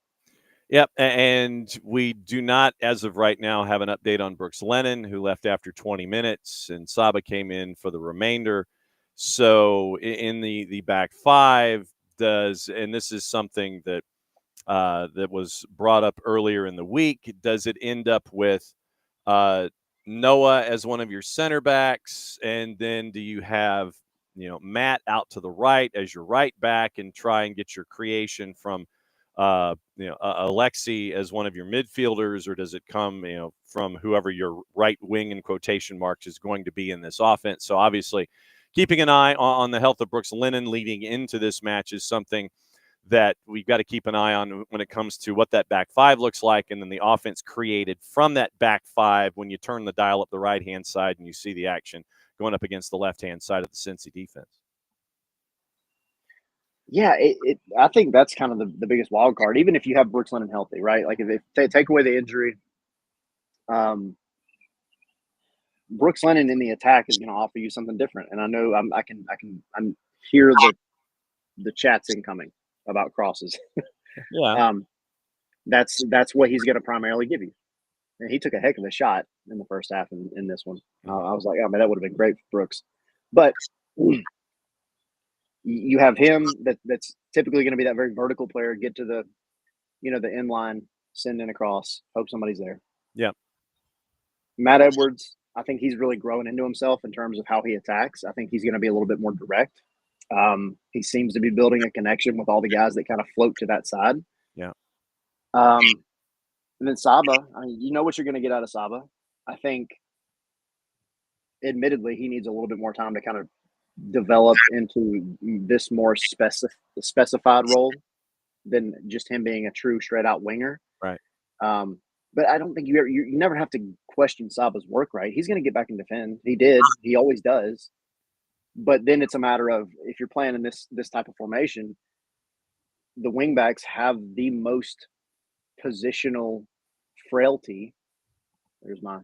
Yep, and we do not, as of right now, have an update on Brooks Lennon, who left after 20 minutes, and Saba came in for the remainder. So in the back five, and this is something that that was brought up earlier in the week, does it end up with Noah as one of your center backs, and then do you have Matt out to the right as your right back and try and get your creation from Alexi as one of your midfielders, or does it come from whoever your right wing in quotation marks is going to be in this offense? So obviously keeping an eye on the health of Brooks Lennon leading into this match is something that we've got to keep an eye on when it comes to what that back five looks like, and then the offense created from that back five when you turn the dial up the right-hand side and you see the action going up against the left-hand side of the Cincy defense. Yeah, I think that's kind of the biggest wild card, even if you have Brooks Lennon healthy, right? Like if they take away the injury, Brooks Lennon in the attack is going to offer you something different. And I know I can hear the chats incoming about crosses. Yeah. That's what he's going to primarily give you. And he took a heck of a shot in the first half in this one. I was like, oh man, that would have been great for Brooks. But you have him that's typically going to be that very vertical player, get to the the end line, send in a cross, hope somebody's there. Yeah. Matt Edwards, I think he's really growing into himself in terms of how he attacks. I think he's going to be a little bit more direct. He seems to be building a connection with all the guys that kind of float to that side. Yeah. And then Saba, I mean, you know what you're going to get out of Saba. I think, admittedly, he needs a little bit more time to kind of develop into this more specified role than just him being a true straight out winger. Right. But I don't think you never have to question Saba's work, right? He's going to get back and defend. He did. He always does. But then it's a matter of, if you're playing in this type of formation, the wingbacks have the most positional frailty. There's my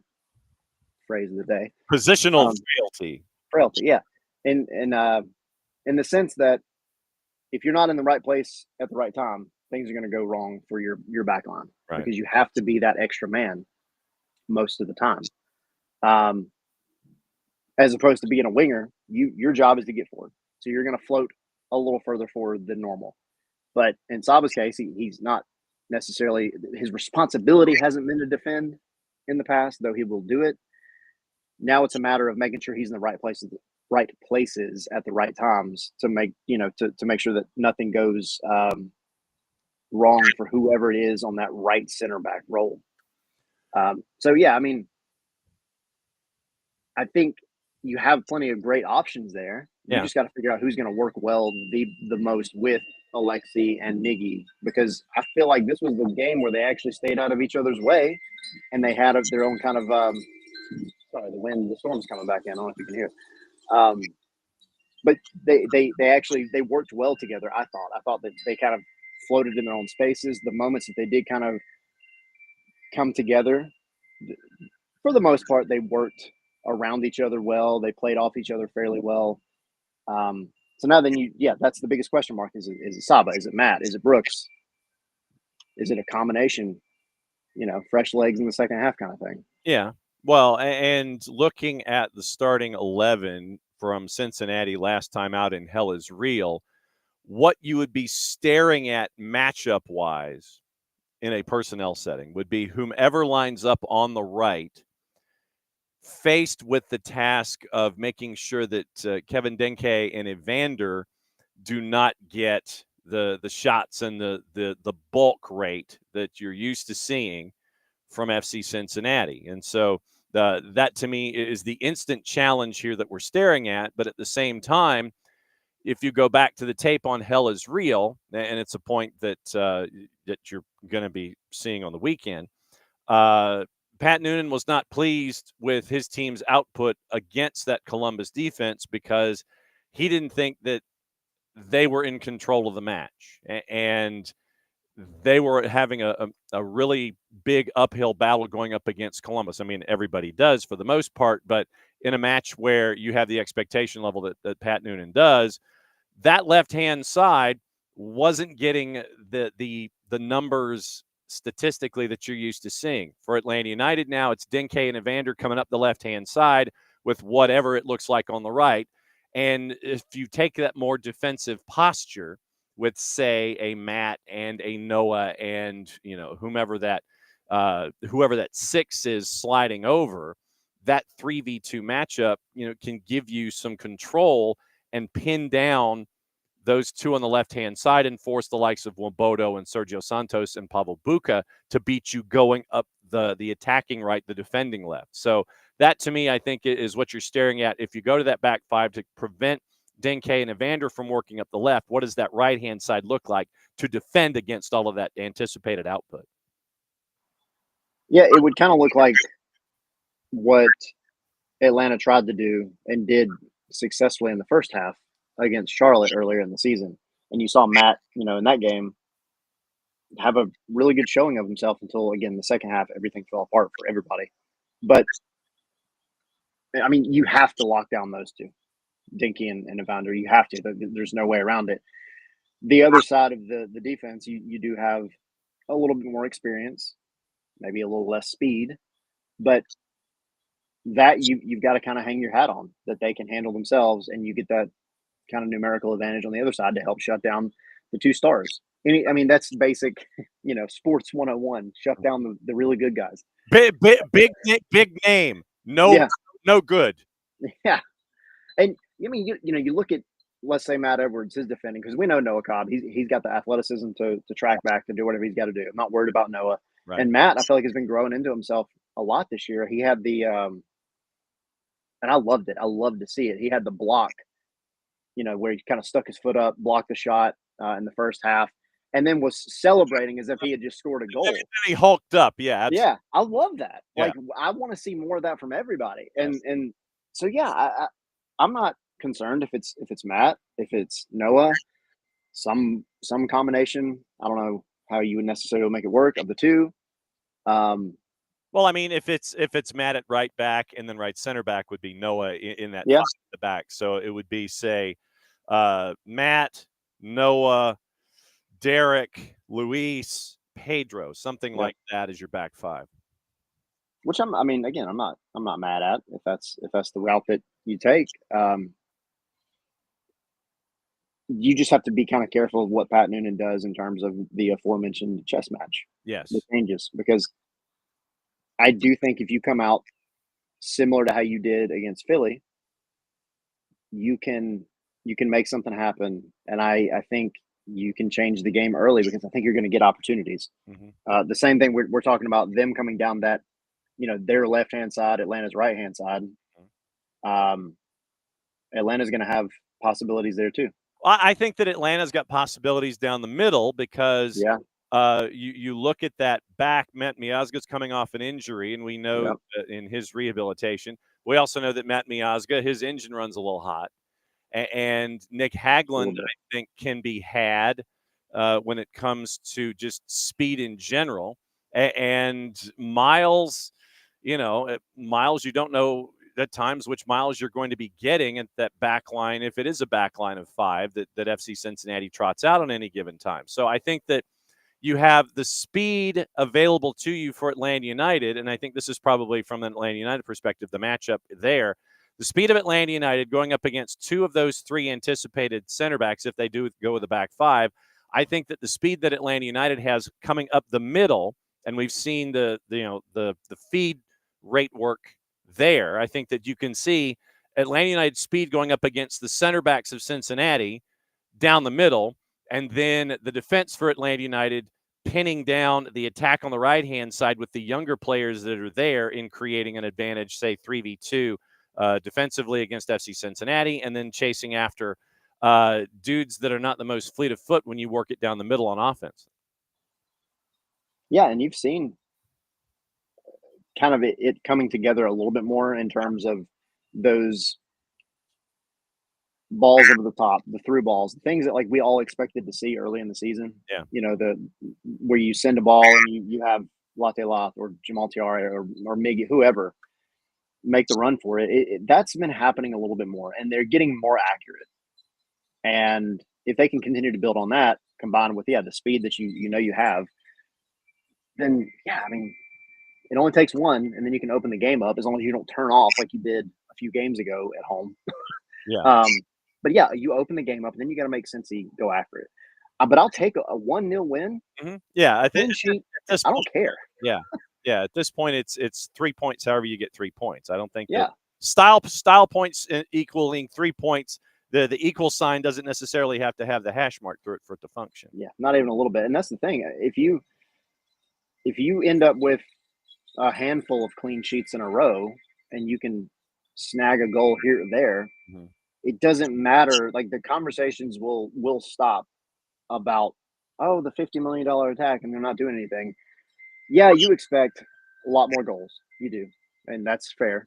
phrase of the day. Positional frailty. Frailty, yeah. In the sense that if you're not in the right place at the right time, things are going to go wrong for your back line, Right. because you have to be that extra man most of the time. As opposed to being a winger, your job is to get forward. So you're going to float a little further forward than normal. But in Saba's case, he's not necessarily, his responsibility hasn't been to defend in the past, though he will do it. Now it's a matter of making sure he's in the right places at the right times to make, to make sure that nothing goes wrong for whoever it is on that right center back role. So yeah, I mean, I think you have plenty of great options there. You just got to figure out who's going to work well the most with Alexi and Miggy, because I feel like this was the game where they actually stayed out of each other's way, and they had their own kind of sorry, the storm's coming back in. I don't know if you can hear. But they worked well together. I thought that they kind of floated in their own spaces. The moments that they did kind of come together, for the most part, they worked around each other well. They played off each other fairly well. So now that's the biggest question mark. Is it Saba? Is it Matt? Is it Brooks? Is it a combination? Fresh legs in the second half kind of thing. Yeah. Well, and looking at the starting 11 from Cincinnati last time out in Hell is Real, what you would be staring at matchup-wise in a personnel setting would be whomever lines up on the right, faced with the task of making sure that Kevin Denke and Evander do not get the shots and the bulk rate that you're used to seeing from FC Cincinnati. And so that to me is the instant challenge here that we're staring at. But at the same time, if you go back to the tape on Hell is Real, and it's a point that that you're going to be seeing on the weekend, Pat Noonan was not pleased with his team's output against that Columbus defense because he didn't think that they were in control of the match. And they were having a really big uphill battle going up against Columbus. I mean, everybody does for the most part, but in a match where you have the expectation level that Pat Noonan does, that left-hand side wasn't getting the numbers statistically that you're used to seeing. For Atlanta United now, it's Denke and Evander coming up the left-hand side with whatever it looks like on the right. And if you take that more defensive posture with, say, a Matt and a Noah and, whoever that 6 is sliding over, that 3v2 matchup, can give you some control and pin down those two on the left-hand side and force the likes of Wobodo and Sergio Santos and Pavel Buka to beat you going up the attacking right, the defending left. So that, to me, I think is what you're staring at. If you go to that back five to prevent Denke and Evander from working up the left, what does that right-hand side look like to defend against all of that anticipated output? Yeah, it would kind of look like what Atlanta tried to do and did successfully in the first half against Charlotte earlier in the season. And you saw Matt, in that game, have a really good showing of himself until, again, the second half, everything fell apart for everybody. But, I mean, you have to lock down those two, Denke and Evander. You have to. There's no way around it. The other side of the defense, you do have a little bit more experience, maybe a little less speed, but that you've got to kind of hang your hat on, that they can handle themselves, and you get that kind of numerical advantage on the other side to help shut down the two stars. I mean, that's basic, sports 101. Shut down the really good guys. Big name. No good. Yeah. And I mean, you look at, let's say, Matt Edwards, his defending, because we know Noah Cobb. He's got the athleticism to track back, to do whatever he's got to do. I'm not worried about Noah. Right. And Matt, I feel like, has been growing into himself a lot this year. He had the and I loved it. I loved to see it. He had the block, where he kind of stuck his foot up, blocked the shot in the first half, and then was celebrating as if he had just scored a goal. He hulked up. Yeah. Absolutely. Yeah. I love that. Yeah. Like, I want to see more of that from everybody. And so, yeah, I'm not concerned if it's Matt, if it's Noah, some combination. I don't know how you would necessarily make it work of the two. Well, I mean, if it's Matt at right back and then right center back would be Noah in that Yeah. five at the back. So it would be, say, Matt, Noah, Derek, Luis, Pedro, something Yeah. like that is your back five. Which I mean, again, I'm not mad at if that's the route that you take. You just have to be kind of careful of what Pat Noonan does in terms of the aforementioned chess match, the Yes. changes, because I do think if you come out similar to how you did against Philly, you can make something happen, and I think you can change the game early because I think you're going to get opportunities. Mm-hmm. The same thing we're talking about them coming down that, their left hand side, Atlanta's right hand side. Um, Atlanta's going to have possibilities there too. I think that Atlanta's got possibilities down the middle because Yeah. you look at that back. Matt Miazga's coming off an injury, and we know in his rehabilitation. We also know that Matt Miazga, his engine runs a little hot. And Nick Hagland, I think, can be had when it comes to just speed in general. And Miles, Miles, you don't know at times which Miles you're going to be getting at that back line, if it is a back line of five that FC Cincinnati trots out on any given time. So I think that you have the speed available to you for Atlanta United, and I think this is probably from an Atlanta United perspective, the matchup there. The speed of Atlanta United going up against two of those three anticipated center backs, if they do go with the back five, I think that the speed that Atlanta United has coming up the middle, and we've seen the feed rate work there. I think that you can see Atlanta United's speed going up against the center backs of Cincinnati down the middle, and then the defense for Atlanta United pinning down the attack on the right-hand side with the younger players that are there in creating an advantage, say 3v2 defensively against FC Cincinnati, and then chasing after dudes that are not the most fleet of foot when you work it down the middle on offense. Yeah, and you've seen kind of it coming together a little bit more in terms of those balls over the top, the through balls, things that like we all expected to see early in the season. Yeah. The where you send a ball and you have Latte Loth or Jamal Tiara or Miggy, whoever, make the run for it. That's been happening a little bit more, and they're getting more accurate. And if they can continue to build on that, combined with the speed that you have, then I mean, it only takes one, and then you can open the game up as long as you don't turn off like you did a few games ago at home. Yeah. But you open the game up, and then you got to make Cincy go after it. But I'll take a 1-0 win. Mm-hmm. Yeah, I think I don't care. Yeah, at this point, it's 3 points. However, you get 3 points. I don't think that style points equaling 3 points. The equal sign doesn't necessarily have to have the hash mark through it for it to function. Yeah, not even a little bit. And that's the thing. If you end up with a handful of clean sheets in a row, and you can snag a goal here or there, it doesn't matter. Like the conversations will stop about the $50 million attack and they're not doing anything. Yeah, you expect a lot more goals. You do, and that's fair.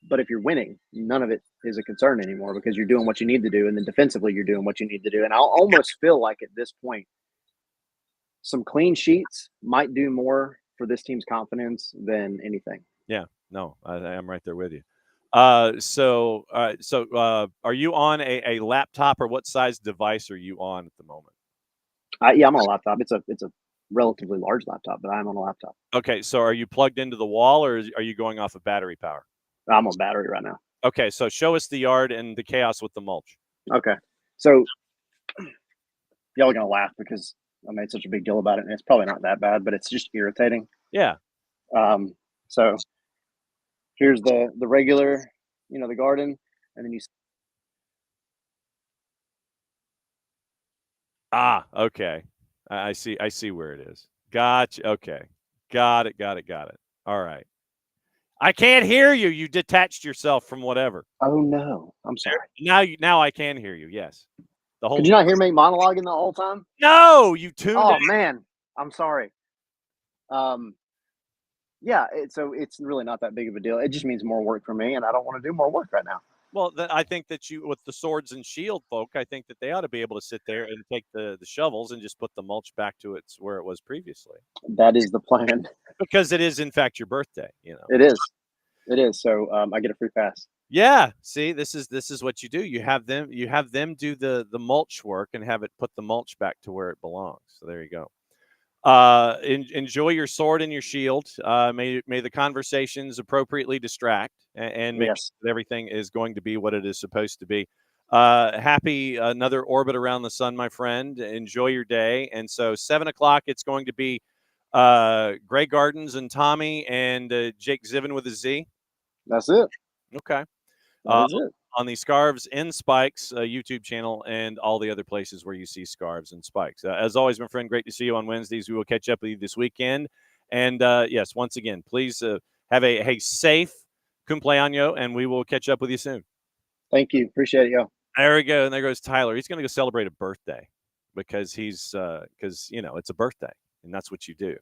But if you're winning, none of it is a concern anymore because you're doing what you need to do, and then defensively you're doing what you need to do. And I'll almost feel like at this point, some clean sheets might do more for this team's confidence than anything. Yeah, no, I'm right there with you. So are you on a laptop, or what size device are you on at the moment? I'm on a laptop. It's a relatively large laptop, but I'm on a laptop. Okay, so are you plugged into the wall, or are you going off of battery power? I'm on battery right now. Okay, so show us the yard and the chaos with the mulch. Okay, so y'all are gonna laugh because I made such a big deal about it, and it's probably not that bad, but it's just irritating. Yeah. So here's the regular, the garden, and then you. Okay. I see where it is. Gotcha. Okay. Got it. All right. I can't hear you. You detached yourself from whatever. Oh no, I'm sorry. Now I can hear you. Yes. Could you not hear me monologuing the whole time? No, you tuned in. Oh man, I'm sorry. So it's really not that big of a deal. It just means more work for me, and I don't want to do more work right now. Well, I think that with the swords and shield folk, I think that they ought to be able to sit there and take the shovels and just put the mulch back to where it was previously. That is the plan. Because it is, in fact, your birthday. It is. It is. So I get a free pass. Yeah. See, this is what you do. You have them do the mulch work and have it put the mulch back to where it belongs. So there you go. Enjoy your sword and your shield. May the conversations appropriately distract and make sure that everything is going to be what it is supposed to be. Happy another orbit around the sun, my friend. Enjoy your day. And so 7:00, it's going to be Grey Gardens and Tommy and Jake Zivin with a Z. That's it. Okay. That's it. On the Scarves and Spikes YouTube channel and all the other places where you see Scarves and Spikes. As always, my friend, great to see you on Wednesdays. We will catch up with you this weekend. And yes, once again, please have a safe cumpleaños, and we will catch up with you soon. Thank you. Appreciate it, yo. There we go. And there goes Tyler. He's going to go celebrate a birthday because it's a birthday, and that's what you do.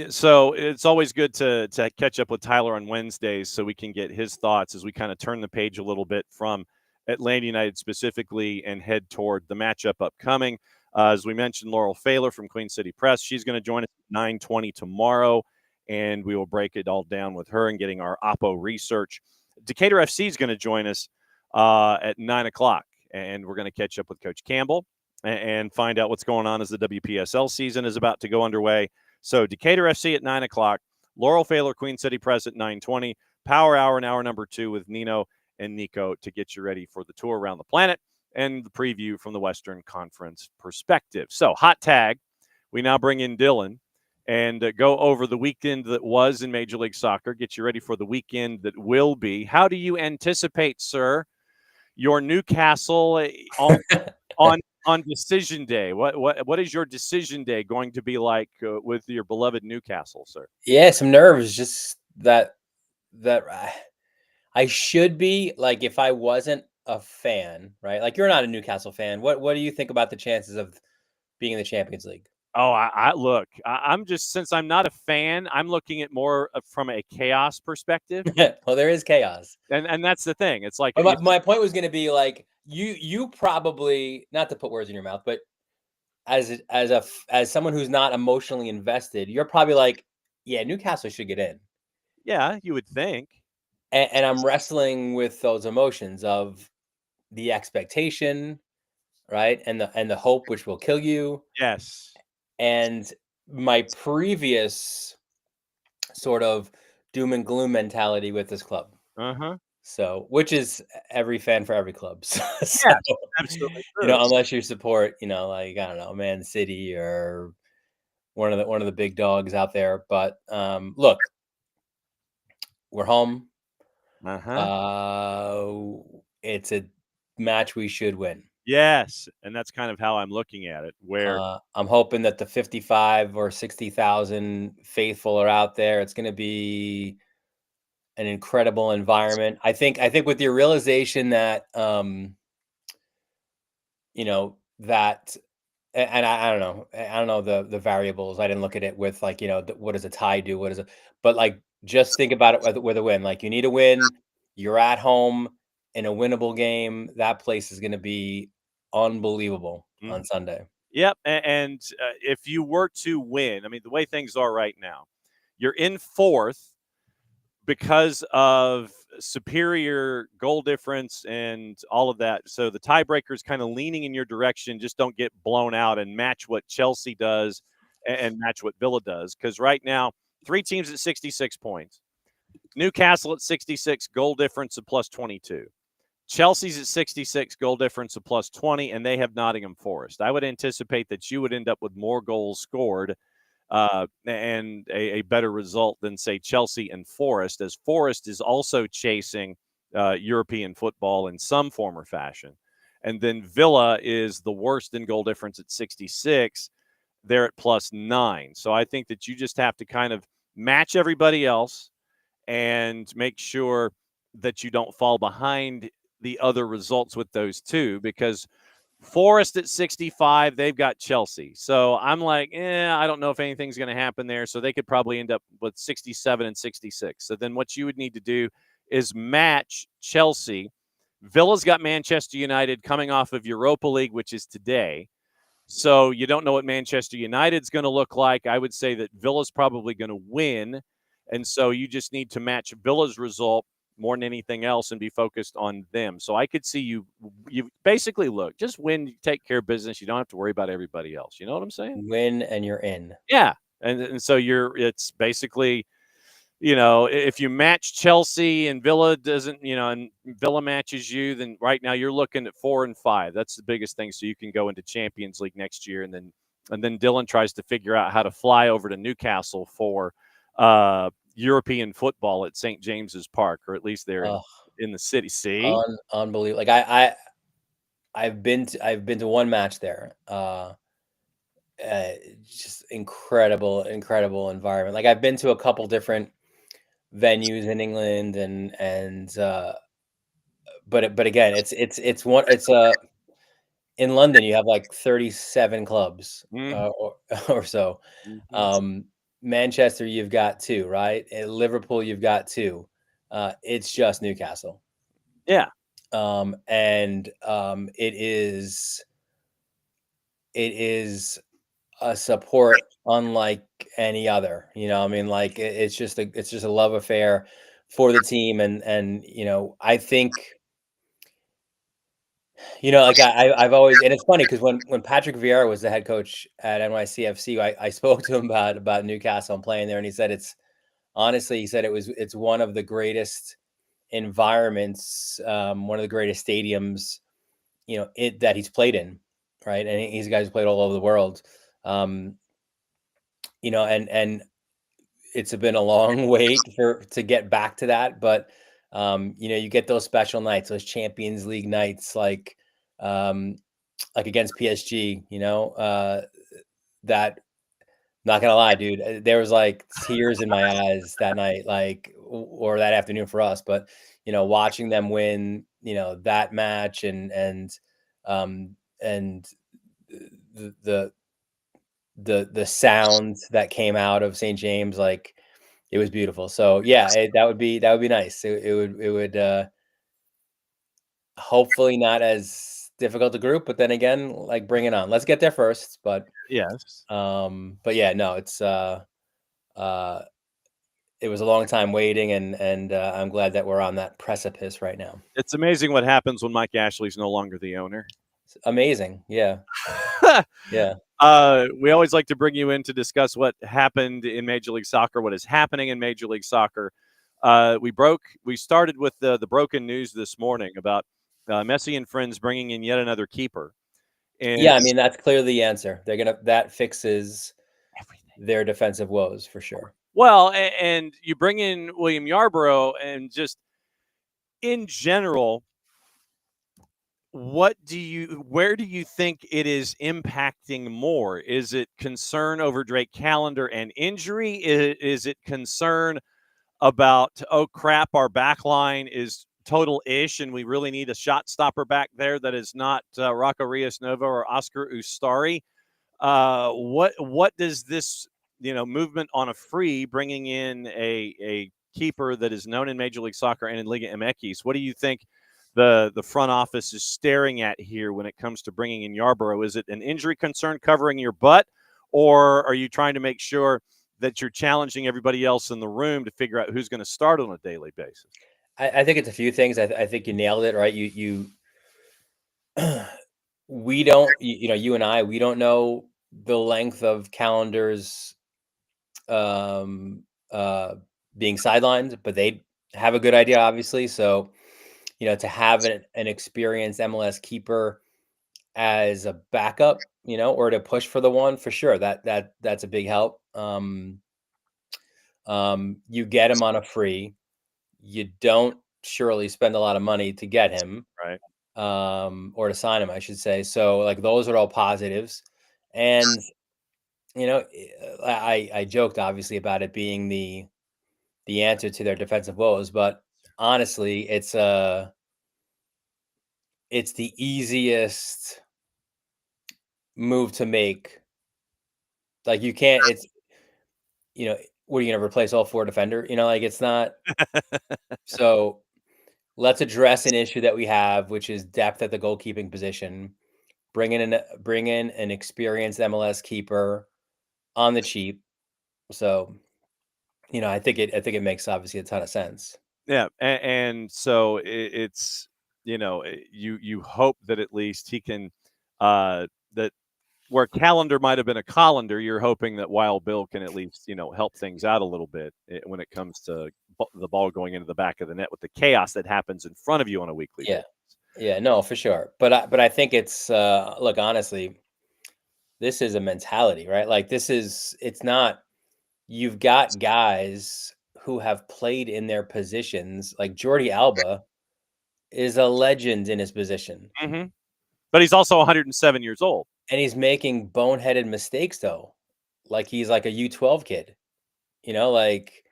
So it's always good to catch up with Tyler on Wednesdays so we can get his thoughts as we kind of turn the page a little bit from Atlanta United specifically and head toward the matchup upcoming. As we mentioned, Laurel Failer from Queen City Press, she's going to join us at 9:20 tomorrow, and we will break it all down with her and getting our Oppo research. Decatur FC is going to join us at 9:00, and we're going to catch up with Coach Campbell and find out what's going on as the WPSL season is about to go underway. So Decatur FC at 9:00, Laurel Failer, Queen City Press at 9:20, Power Hour and hour number 2 with Nino and Nico to get you ready for the tour around the planet and the preview from the Western Conference perspective. So hot tag, we now bring in Dylan and go over the weekend that was in Major League Soccer, get you ready for the weekend that will be. How do you anticipate, sir, your Newcastle on decision day? What is your decision day going to be like with your beloved Newcastle, sir? Yeah, some nerves. Just that I should be, like, if I wasn't a fan, right? Like, you're not a Newcastle fan. What do you think about the chances of being in the Champions League? Oh, I'm just, since I'm not a fan, I'm looking at more from a chaos perspective. Well, there is chaos, and that's the thing. It's like my point was going to be like you probably, not to put words in your mouth, but as someone who's not emotionally invested, you're probably like, yeah, Newcastle should get in. Yeah, you would think. And I'm wrestling with those emotions of the expectation, right, and the hope, which will kill you. Yes. And my previous sort of doom and gloom mentality with this club. So, which is every fan for every club. So, yeah, absolutely true. Unless you support, like, I don't know, Man City or one of the big dogs out there. But look, we're home. It's a match we should win. Yes, and that's kind of how I'm looking at it. Where I'm hoping that the 55 or 60,000 faithful are out there. It's going to be an incredible environment. I think with your realization that, that, and I don't know the variables. I didn't look at it with, like, what does a tie do? But like, just think about it with a win. Like, you need a win. You're at home in a winnable game. That place is going to be unbelievable on Sunday. Yep. And if you were to win, I mean, the way things are right now, you're in 4th because of superior goal difference and all of that. So the tiebreaker is kind of leaning in your direction. Just don't get blown out and match what Chelsea does and match what Villa does. Because right now, 3 teams at 66 points. Newcastle at 66, goal difference of plus 22. Chelsea's at 66, goal difference of plus 20, and they have Nottingham Forest. I would anticipate that you would end up with more goals scored and a better result than, say, Chelsea and Forest, as Forest is also chasing European football in some form or fashion. And then Villa is the worst in goal difference at 66. They're at plus 9. So I think that you just have to kind of match everybody else and make sure that you don't fall behind the other results with those two, because Forest at 65, they've got Chelsea. So I'm like, I don't know if anything's going to happen there. So they could probably end up with 67 and 66. So then what you would need to do is match Chelsea. Villa's got Manchester United coming off of Europa League, which is today. So you don't know what Manchester United's going to look like. I would say that Villa's probably going to win. And so you just need to match Villa's result more than anything else and be focused on them. So I could see you basically look, just win, take care of business. You don't have to worry about everybody else. You know what I'm saying? Win and you're in. Yeah. And so it's basically, if you match Chelsea and Villa doesn't, and Villa matches you, then right now you're looking at 4 and 5. That's the biggest thing. So you can go into Champions League next year. And then Dylan tries to figure out how to fly over to Newcastle for European football at St. James's Park, or at least they're in the city. See? Unbelievable. Like I've been to one match there. Just incredible environment. Like I've been to a couple different venues in England but again, it's in London you have like 37 clubs or so. Manchester you've got 2, right? In Liverpool you've got 2. It's just Newcastle. Yeah. And it is a support unlike any other. I mean, like it's just a love affair for the team, and I think like I've always, and it's funny because when Patrick Vieira was the head coach at NYCFC, I spoke to him about Newcastle and playing there, and he said it's one of the greatest environments, one of the greatest stadiums, that he's played in, right? And he's a guy who's played all over the world. And it's been a long wait to get back to that, but you get those special nights, those Champions League nights, like against PSG, that, not gonna lie, dude, there was like tears in my eyes that night, like, or that afternoon for us, but watching them win, that match and the sounds that came out of St. James, like it was beautiful. So yeah, that would be nice. It would hopefully not as difficult to group, but then again, like bring it on. Let's get there first. But yes. But yeah, no, it's it was a long time waiting, and I'm glad that we're on that precipice right now. It's amazing what happens when Mike Ashley's no longer the owner. It's amazing. Yeah. Yeah. We always like to bring you in to discuss what happened in Major League Soccer, what is happening in Major League Soccer. We started with the broken news this morning about Messi and friends bringing in yet another keeper. And yeah, I mean, that's clearly the answer. That fixes everything. Their defensive woes for sure. Well, and you bring in William Yarborough, and just in general, where do you think it is impacting more? Is it concern over Drake Callender and injury? Is it concern about, oh crap, our back line is total ish and we really need a shot stopper back there that is not Rocco Rios Nova or Oscar Ustari? What does this movement on a free, bringing in a keeper that is known in Major League Soccer and in Liga MX, what do you think the front office is staring at here when it comes to bringing in Yarborough? Is it an injury concern covering your butt, or are you trying to make sure that you're challenging everybody else in the room to figure out who's going to start on a daily basis? I think it's a few things. I think you nailed it, right? You we don't, you and I, we don't know the length of Calendar's being sidelined, but they have a good idea, obviously. So, to have an experienced MLS keeper as a backup, or to push for the one, for sure, that's a big help. You get him on a free. You don't surely spend a lot of money to get him, right? Or to sign him, I should say. So, like, those are all positives. And I joked obviously about it being the answer to their defensive woes, but honestly, it's the easiest move to make. Like, you can't, it's what are you going to replace all 4 defender? You know, like it's not. So let's address an issue that we have, which is depth at the goalkeeping position. Bring in an experienced MLS keeper on the cheap. So, you know, I think it makes obviously a ton of sense. Yeah, and so it's, you know, you hope that at least he can, that where calendar might have been a colander, you're hoping that Wild Bill can at least, you know, help things out a little bit when it comes to the ball going into the back of the net with the chaos that happens in front of you on a weekly Yeah. basis. Yeah, no, for sure. But I think it's look, honestly, this is a mentality, right? Like it's not, you've got guys who have played in their positions. Like Jordi Alba is a legend in his position. Mm-hmm. But he's also 107 years old. And he's making boneheaded mistakes though. Like he's like a U12 kid. You know, like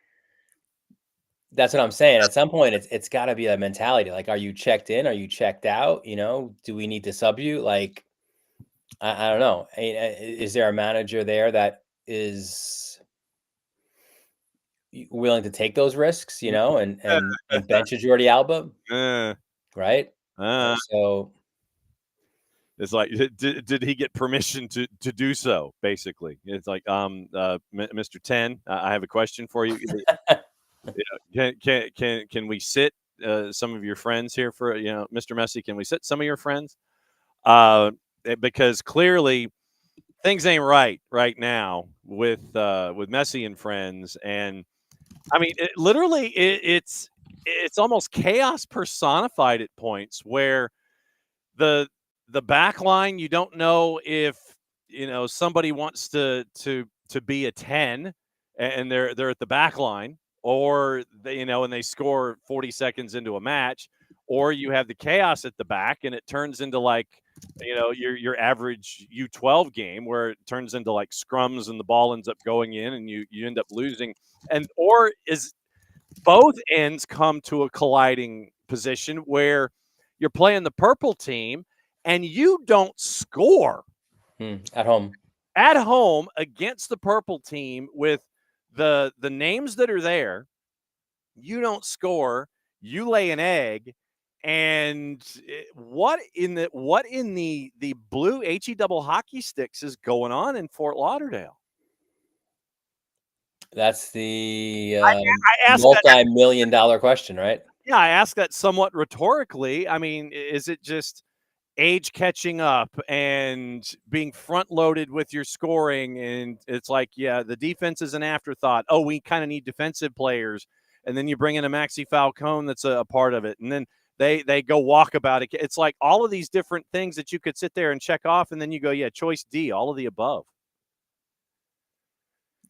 that's what I'm saying. At some point it's got to be a mentality. Like, are you checked in? Are you checked out? You know, do we need to sub you? Like I don't know. Is there a manager there that is willing to take those risks, you know, and bench a Jordi Alba, right? So it's like, did he get permission to do so? Basically, it's like, Mr. 10, I have a question for you. Can we sit some of your friends here for, you know, Mr. Messi? Can we sit some of your friends? Because clearly things ain't right now with Messi and friends, and I mean, it's almost chaos personified at points where the back line, you don't know if, you know, somebody wants to be a 10 and they're at the back line, or they, you know, and they score 40 seconds into a match, or you have the chaos at the back and it turns into like, you know, your average U12 game where it turns into like scrums and the ball ends up going in and you end up losing, and or is both ends come to a colliding position where you're playing the purple team and you don't score at home against the purple team with the names that are there. You don't score, you lay an egg, and what in the blue HE double hockey sticks is going on in Fort Lauderdale? That's the I asked multi-million-dollar question, right? Yeah, I asked that somewhat rhetorically. I mean, is it just age catching up and being front loaded with your scoring? And it's like, yeah, the defense is an afterthought. Oh, we kind of need defensive players. And then you bring in a Maxi Falcone that's a part of it. And then they go walk about it. It's like all of these different things that you could sit there and check off. And then you go, yeah, choice D, all of the above.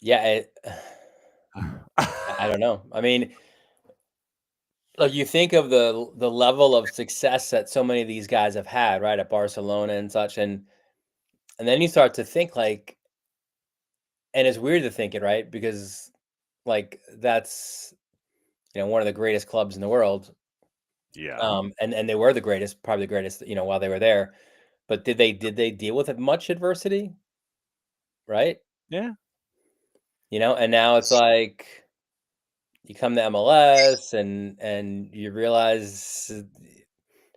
Yeah. I don't know. I mean, look, you think of the level of success that so many of these guys have had, right, at Barcelona and such, and then you start to think like, and it's weird to think it, right, because like that's, you know, one of the greatest clubs in the world. Yeah. And they were the greatest, probably the greatest, you know, while they were there. But did they deal with much adversity? Right? Yeah. You know, and now it's like you come to MLS and you realize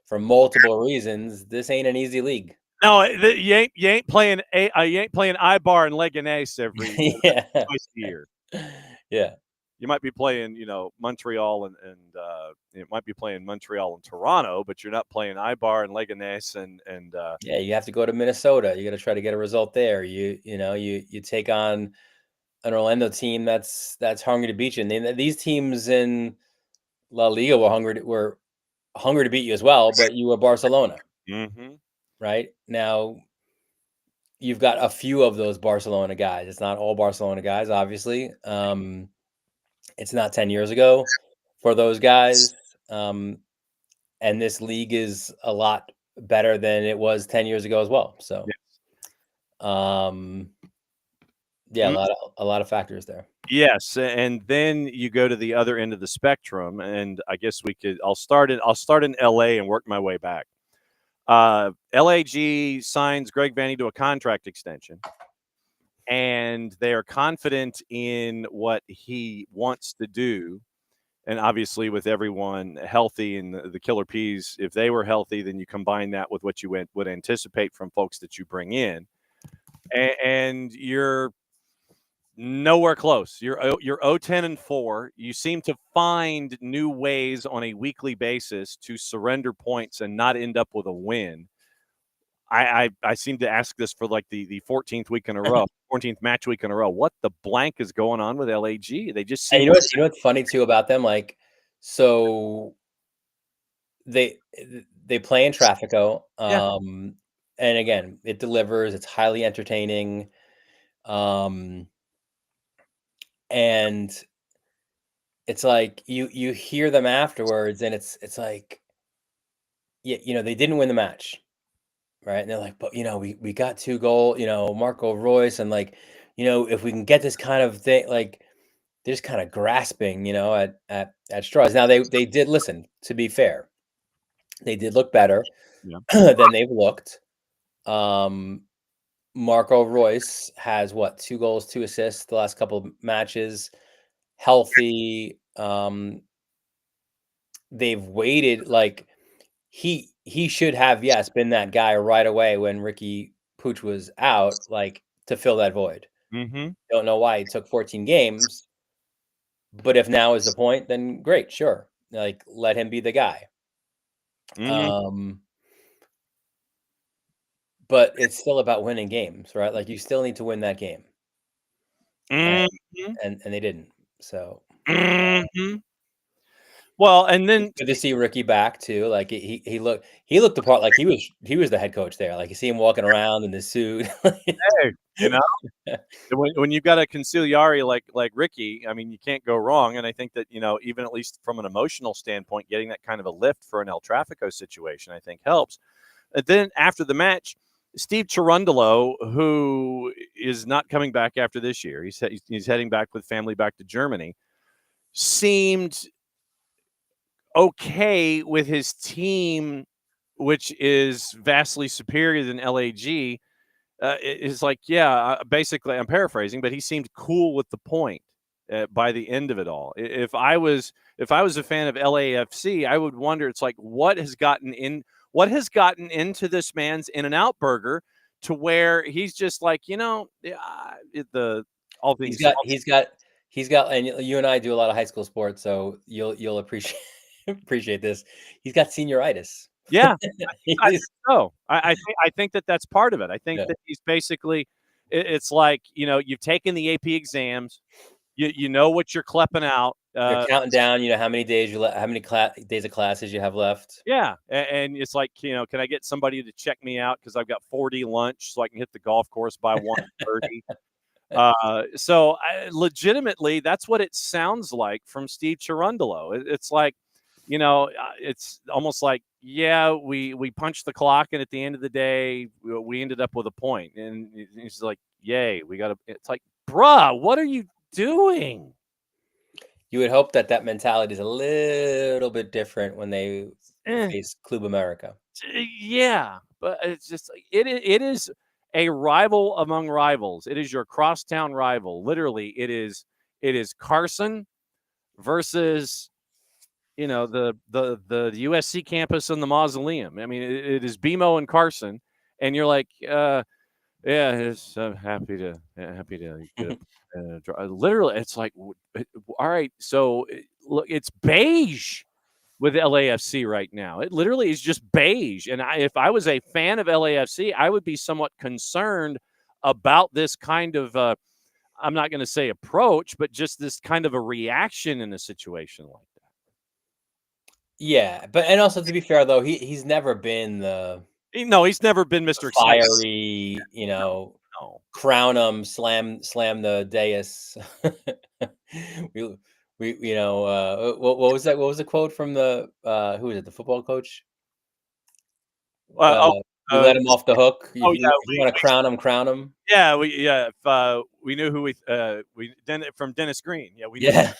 for multiple reasons this ain't an easy league. No, you ain't playing Ibar and Leganés every Yeah. twice a year. Yeah. You might be playing, you know, Montreal and it might be playing Montreal and Toronto, but you're not playing Ibar and Leganés and Yeah, you have to go to Minnesota. You got to try to get a result there. You know, you take on an Orlando team that's hungry to beat you. And these teams in La Liga were hungry to beat you as well, but you were Barcelona. Mm-hmm. Right? Now you've got a few of those Barcelona guys. It's not all Barcelona guys, obviously. It's not 10 years ago for those guys. And this league is a lot better than it was 10 years ago as well. So, yeah, a lot of factors there. Yes, and then you go to the other end of the spectrum, and I guess I'll start in LA and work my way back. LAG signs Greg Vanney to a contract extension. and they are confident in what he wants to do. And obviously, with everyone healthy and the Killer Peas, if they were healthy, then you combine that with what you would anticipate from folks that you bring in, and you're nowhere close. You're 0-10-4. You seem to find new ways on a weekly basis to surrender points and not end up with a win. I seem to ask this for like the 14th week in a row, 14th match week in a row. What the blank is going on with LAG? They just seem. And you know what's funny too about them? Like, so they play in Traffico, and again, it delivers. It's highly entertaining, and it's like you hear them afterwards, and it's like, yeah, they didn't win the match. Right. And they're like, but we got 2 goals, Marco Royce, and like, if we can get this kind of thing, like they're just kind of grasping, at straws. Now they did, listen, to be fair, they did look better than they've looked. Marco Royce has 2 goals, 2 assists the last couple of matches, healthy. They've waited, like he should have, yes, been that guy right away when Ricky Pooch was out, like, to fill that void. Mm-hmm. Don't know why it took 14 games, but if now is the point, then great, sure. Like, let him be the guy. But it's still about winning games, right? Like, you still need to win that game. And they didn't. So well, and then good to see Ricky back too. Like, he looked the part. Like, he was the head coach there. Like, you see him walking around in the suit. hey, when you've got a conciliari like Ricky, I mean, you can't go wrong. And I think that, even at least from an emotional standpoint, getting that kind of a lift for an El Trafico situation, I think helps. And then after the match, Steve Cherundolo, who is not coming back after this year, he's heading back with family back to Germany, seemed okay with his team, which is vastly superior than LAG. Is like, basically, I'm paraphrasing, but he seemed cool with the point by the end of it all. If I was a fan of LAFC, I would wonder, it's like, what has gotten into this man's In-N-Out burger to where he's just like, all things. He's got, and you and I do a lot of high school sports, so you'll appreciate this. He's got senioritis. Yeah, I think that's part of it. I think that he's basically, it's like, you've taken the AP exams, you know what you're klepping out. You're counting down, how many days how many days of classes you have left. Yeah, and it's like, can I get somebody to check me out because I've got 4D lunch so I can hit the golf course by 1:30. So legitimately, that's what it sounds like from Steve Cherundolo. It's like, it's almost like, we punched the clock, and at the end of the day, we ended up with a point. And he's like, yay, we got to. It's like, bruh, what are you doing? You would hope that mentality is a little bit different when they face Club America. Yeah, but it's just, it is a rival among rivals. It is your crosstown rival. Literally, it is Carson versus, the USC campus and the Mausoleum. I mean, it is BMO and Carson, and you're like, I'm happy to get literally, it's like, all right, so look, it's beige with LAFC right now. It literally is just beige, and if I was a fan of LAFC, I would be somewhat concerned about this kind of I'm not going to say approach, but just this kind of a reaction in a situation like that. Yeah, and also, to be fair though, he's never been he's never been Mr. Fiery, crown him, slam the dais. what was that? What was the quote from the who is it? The football coach? You let him off the hook. Oh, If yeah, you want to crown him, crown him. Yeah, if we knew who we from Dennis Green. Yeah, we knew Yeah.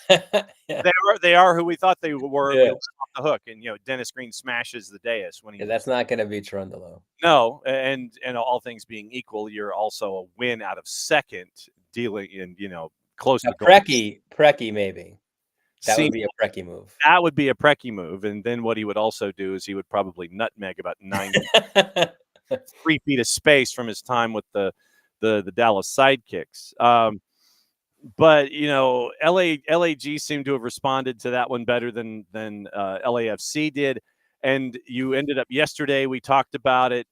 Yeah. they are who we thought they were. Yeah. We let off the hook, and Dennis Green smashes the dais when he. Yeah, that's not going to be Trundolo. No, and all things being equal, you're also a win out of second, dealing in close to goal. Preki maybe. That would be a Preki move. That would be a Preki move, and then what he would also do is he would probably nutmeg about 3 feet of space from his time with the Dallas Sidekicks. But LAG seemed to have responded to that one better than LAFC did, and you ended up yesterday. We talked about it,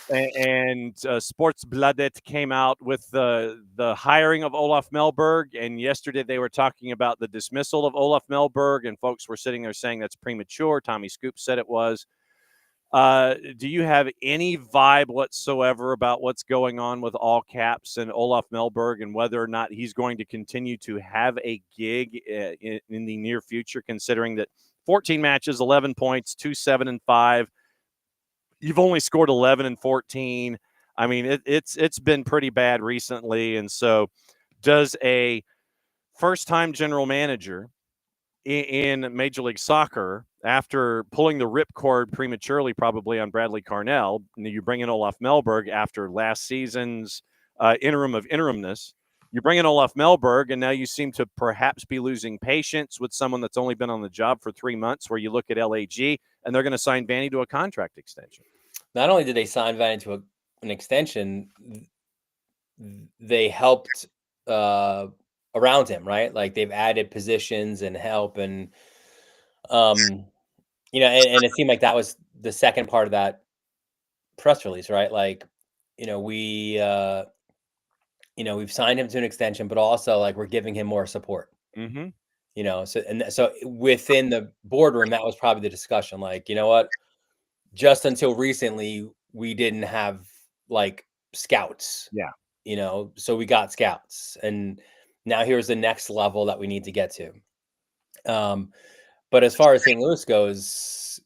and Sports Bladet came out with the hiring of Olaf Melberg, and yesterday they were talking about the dismissal of Olaf Melberg, and folks were sitting there saying that's premature. Tommy Scoop said it was. Do you have any vibe whatsoever about what's going on with All Caps and Olaf Melberg and whether or not he's going to continue to have a gig in the near future, considering that 14 matches, 11 points, 2-7-5. You've only scored 11 and 14. I mean, it's been pretty bad recently. And so does a first-time general manager in Major League Soccer, after pulling the ripcord prematurely probably on Bradley Carnell, you bring in Olaf Melberg after last season's interim of interimness. You bring in Olaf Melberg, and now you seem to perhaps be losing patience with someone that's only been on the job for 3 months, where you look at LAG, and they're going to sign Vanny to a contract extension. Not only did they sign Vanny to an extension, they helped around him, right? Like they've added positions and help, and and it seemed like that was the second part of that press release, right? Like, we've signed him to an extension, but also like we're giving him more support. Mm-hmm. So within the boardroom, that was probably the discussion. Like, you know what? Just until recently, we didn't have like scouts. Yeah. So we got scouts, and now here's the next level that we need to get to. But as far as St. Louis goes,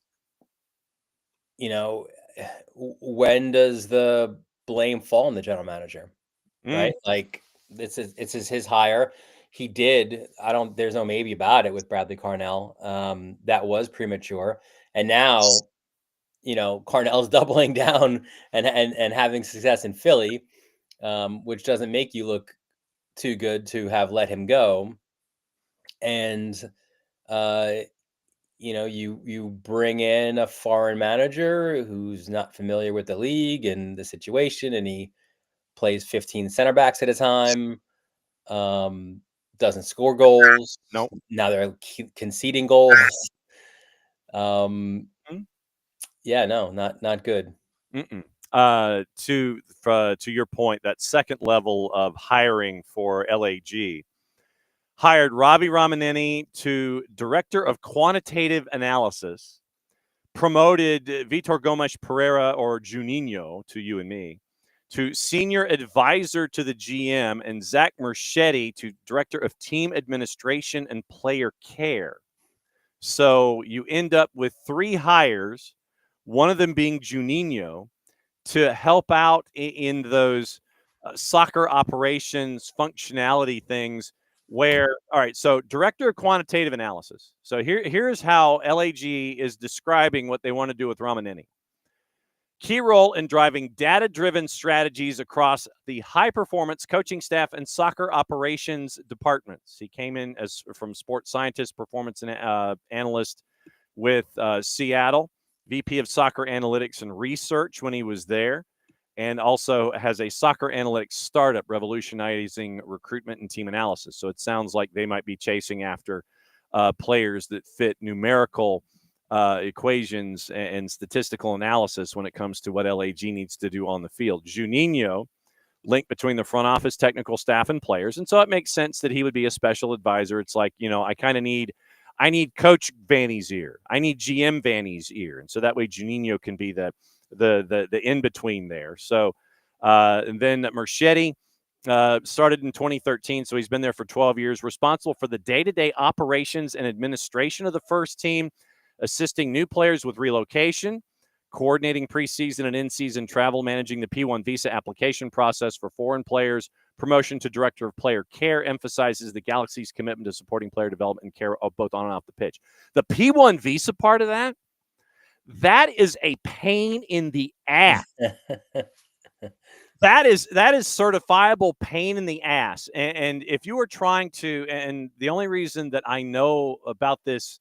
when does the blame fall on the general manager? Right? Like it's his hire. He did. There's no maybe about it with Bradley Carnell. That was premature. And now, Carnell's doubling down and having success in Philly, which doesn't make you look too good to have let him go. And you bring in a foreign manager who's not familiar with the league and the situation, and he plays 15 center backs at a time, doesn't score goals. Nope. Now they're conceding goals. Yeah, no, not good. To your point, that second level of hiring for LAG hired Robbie Romanini to Director of Quantitative Analysis, promoted Vitor Gomes Pereira, or Juninho to you and me, to Senior Advisor to the GM, and Zach Merchetti to Director of Team Administration and Player Care. So you end up with 3 hires, one of them being Juninho, to help out in those soccer operations functionality things where, all right, so Director of Quantitative Analysis. So here's how LAG is describing what they want to do with Romanini. Key role in driving data-driven strategies across the high-performance coaching staff and soccer operations departments. He came in from sports scientist, performance analyst with Seattle, VP of Soccer Analytics and Research when he was there, and also has a soccer analytics startup revolutionizing recruitment and team analysis. So it sounds like they might be chasing after players that fit numerical equations and statistical analysis when it comes to what LAG needs to do on the field. Juninho, link between the front office, technical staff, and players. And so it makes sense that he would be a special advisor. It's like, I need Coach Vanny's ear. I need GM Vanny's ear. And so that way Juninho can be the in-between there. So and then Merchetti started in 2013, so he's been there for 12 years, responsible for the day-to-day operations and administration of the first team, assisting new players with relocation, coordinating preseason and in-season travel, managing the P1 visa application process for foreign players, promotion to director of player care, emphasizes the Galaxy's commitment to supporting player development and care of both on and off the pitch. The P1 visa part of that is a pain in the ass. That is certifiable pain in the ass. And if you are trying to, and the only reason that I know about this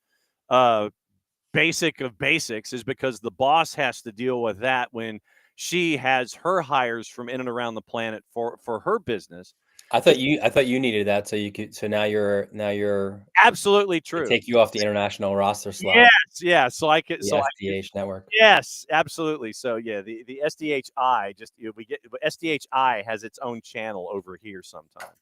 basic of basics is because the boss has to deal with that when she has her hires from in and around the planet for her business. I thought you needed that so you could. So now you're Absolutely true. take you off the international roster slot. Yes, yeah. So I could. The So SDH network. Yes, absolutely. So yeah, the SDHI we get SDHI has its own channel over here sometimes.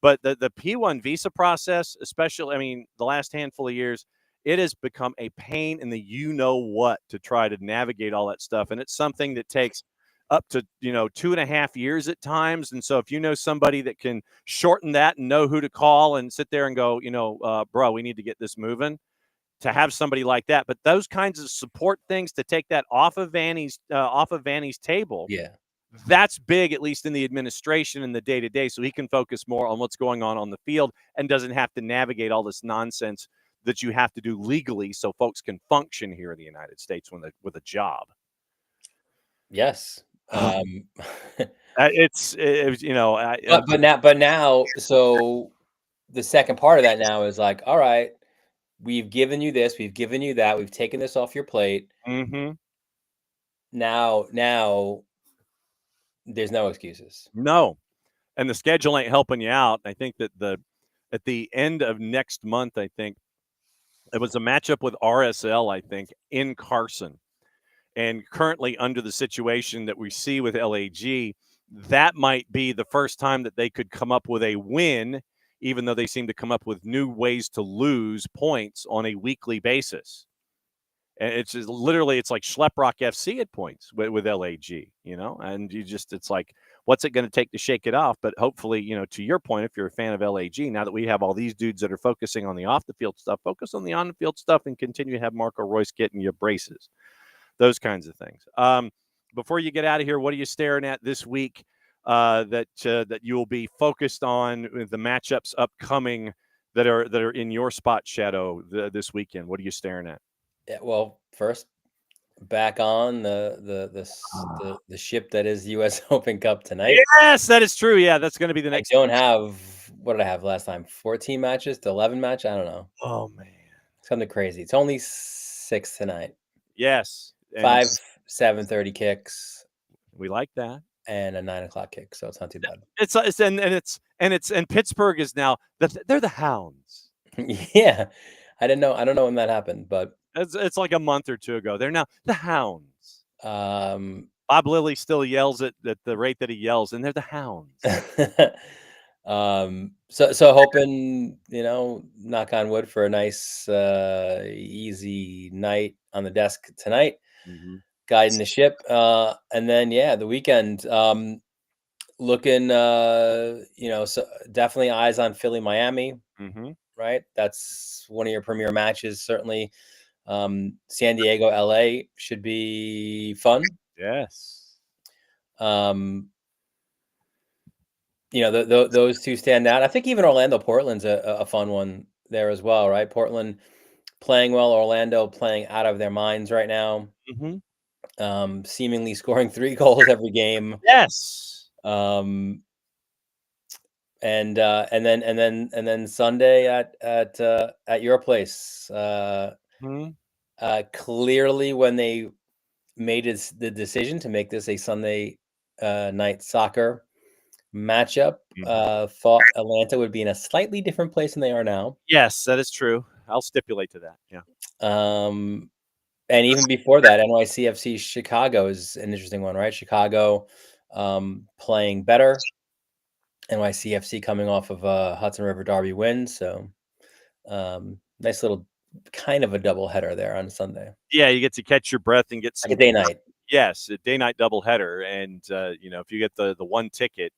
But the P1 visa process, especially, I mean, the last handful of years, it has become a pain in the what to try to navigate all that stuff, and it's something that takes up to 2.5 years at times. And so if you know somebody that can shorten that and know who to call and sit there and go, bro, we need to get this moving, to have somebody like that. But those kinds of support things to take that off of Vanny's table, Yeah, that's big, at least in the administration and the day-to-day, so he can focus more on what's going on the field and doesn't have to navigate all this nonsense that you have to do legally so folks can function here in the United States with a job. Yes. But now, so the second part of that now is like, all right, we've given you this, we've given you that, we've taken this off your plate. Mm-hmm. Now, there's no excuses. No, and the schedule ain't helping you out. I think that at the end of next month, I think it was a matchup with RSL, I think, in Carson. And currently, under the situation that we see with LAG, that might be the first time that they could come up with a win, even though they seem to come up with new ways to lose points on a weekly basis. And it's just literally, it's like Schleprock FC at points with LAG, and it's like, what's it going to take to shake it off? But hopefully, to your point, if you're a fan of LAG, now that we have all these dudes that are focusing on the off the field stuff, focus on the on the field stuff and continue to have Marco Royce getting you braces, those kinds of things. Before you get out of here, what are you staring at this week that you will be focused on the matchups upcoming that are in your spot, Shadow, this weekend? What are you staring at? Yeah, well, first, back on the ship that is the U.S. Open Cup tonight. Yes, that is true. Yeah, that's going to be the next. I don't have, what did I have last time? 14 matches to 11 match? I don't know. Oh, man. Something crazy. It's only 6 tonight. Yes. 5 7:30 kicks. We like that. And a 9 o'clock kick, so it's not too bad. And Pittsburgh is now they're the Hounds. Yeah, I don't know when that happened, but it's like a month or two ago. They're now the Hounds. Bob Lilly still yells at the rate that he yells, and they're the Hounds. So hoping, knock on wood, for a nice easy night on the desk tonight. Mm-hmm. Guiding the ship, and then the weekend, looking, so definitely eyes on Philly, Miami. Mm-hmm. Right, that's one of your premier matches. Certainly, San Diego, LA should be fun. Yes. Those two stand out. I think even Orlando, Portland's a fun one there as well. Right, Portland playing well, Orlando playing out of their minds right now. Mm-hmm. Seemingly scoring 3 goals every game. Yes. And then Sunday at your place. Clearly, when they made the decision to make this a Sunday night soccer matchup, thought Atlanta would be in a slightly different place than they are now. Yes, that is true. I'll stipulate to that. Yeah. And even before that, NYCFC Chicago is an interesting one, right? Chicago playing better. NYCFC coming off of a Hudson River Derby win. So nice little kind of a double header there on Sunday. Yeah, you get to catch your breath and get some like a day night. Yes, a day night double header. And if you get the one ticket,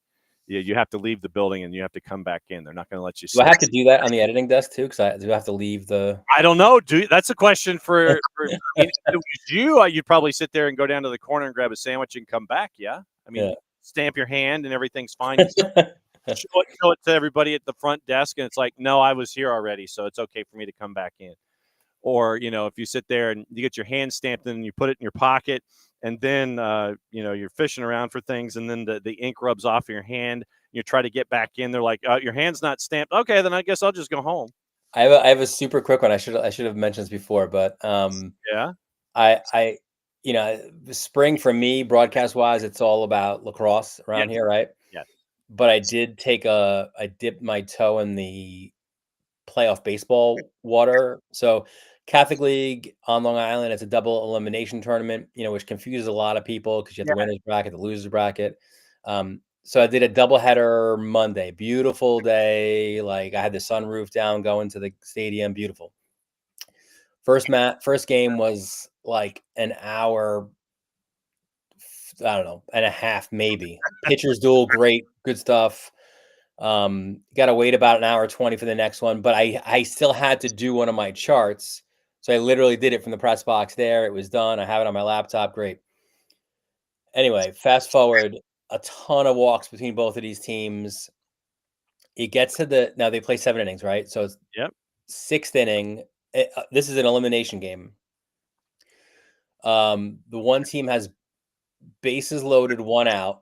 you have to leave the building and you have to come back in. They're not going to let you. Do I have to do that on the editing desk too? Because I do have to leave the. I don't know. That's a question for I mean, if it was you, you'd probably sit there and go down to the corner and grab a sandwich and come back. Yeah, I mean, stamp your hand and everything's fine. Show it to everybody at the front desk, and it's like, no, I was here already, so it's okay for me to come back in. Or, if you sit there and you get your hand stamped and you put it in your pocket, and then, you're fishing around for things, and then the ink rubs off your hand, you try to get back in. They're like, your hand's not stamped. Okay, then I guess I'll just go home. I have a super quick one. I should have mentioned this before, but yeah. I spring for me, broadcast wise, it's all about lacrosse around here, right? Yeah. But I dipped my toe in the playoff baseball water. So Catholic League on Long Island, it's a double elimination tournament, which confuses a lot of people because you have the winners bracket, the losers bracket. So I did a doubleheader Monday, beautiful day. Like I had the sunroof down, going to the stadium, beautiful. First game was like an hour, I don't know, and a half maybe. Pitchers duel, great, good stuff. Got to wait about an hour 20 for the next one, but I still had to do one of my charts. So I literally did it from the press box there. It was done. I have it on my laptop. Great. Anyway, fast forward, a ton of walks between both of these teams. It gets to now they play 7 innings, right? So it's 6th inning. This is an elimination game. The one team has bases loaded, 1 out.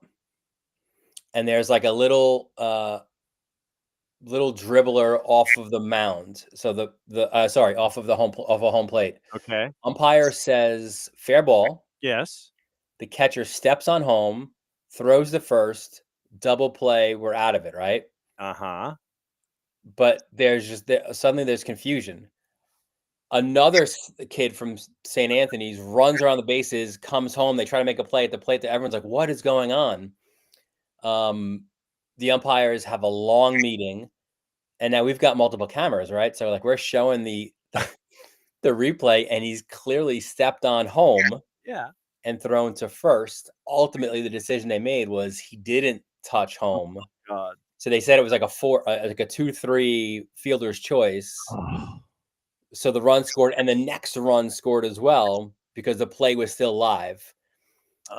And there's like a little dribbler off of the mound. So off of a home plate. Okay. Umpire says fair ball. Yes. The catcher steps on home, throws the first, double play. We're out of it, right? Uh-huh. But suddenly there's confusion. Another kid from St. Anthony's runs around the bases, comes home. They try to make a play at the plate. Everyone's like, "What is going on?" The umpires have a long meeting, and now we've got multiple cameras, right? So like we're showing the replay, and he's clearly stepped on home, and thrown to first. Ultimately, the decision they made was he didn't touch home. Oh, God. So they said it was like a 2-3 fielder's choice. Oh. So the run scored, and the next run scored as well because the play was still live.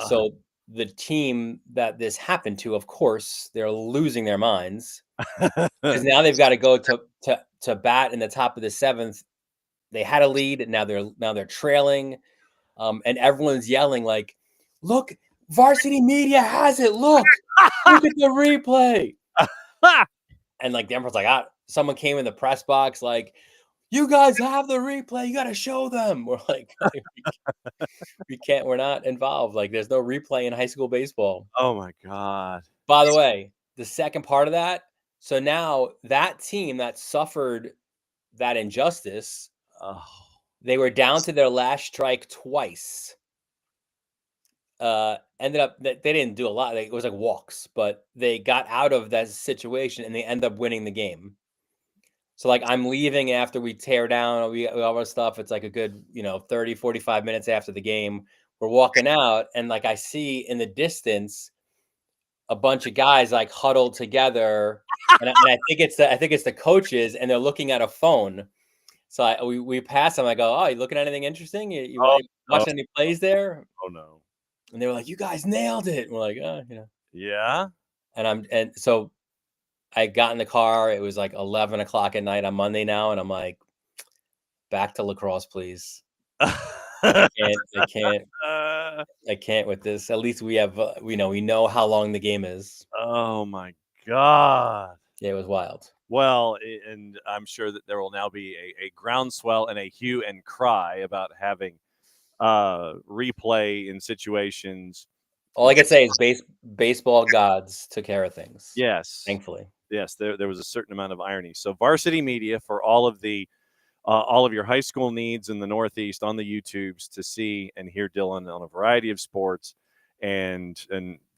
So the team that this happened to, of course, they're losing their minds because now they've got to go to bat in the top of the 7th. They had a lead, and now they're trailing, and everyone's yelling like, "Look, Varsity Media has it! Look at the replay!" And like the Emperor's like, someone came in the press box like, "You guys have the replay. You got to show them." We're like, we can't. We're not involved. Like, there's no replay in high school baseball. Oh my God. By the way, the second part of that. So now that team that suffered that injustice, they were down to their last strike twice. Ended up they didn't do a lot. It was like walks, but they got out of that situation and they end up winning the game. So like I'm leaving after we tear down all our stuff. It's like a good, 30, 45 minutes after the game. We're walking out, and like I see in the distance a bunch of guys like huddled together, and I think it's the coaches, and they're looking at a phone. So we pass them. I go, "Oh, you looking at anything interesting? You watching any plays there?" Oh no. And they were like, "You guys nailed it." And we're like, Yeah. And so I got in the car. It was like 11 o'clock at night on Monday now, and I'm like, "Back to lacrosse, please." I can't with this. At least we have, we know how long the game is. Oh my God. Yeah, it was wild. Well, and I'm sure that there will now be a groundswell and a hue and cry about having replay in situations. All I can say is baseball gods took care of things. Yes. Thankfully. Yes, there was a certain amount of irony. So Varsity Media for all of your high school needs in the Northeast on the YouTubes to see and hear Dylan on a variety of sports and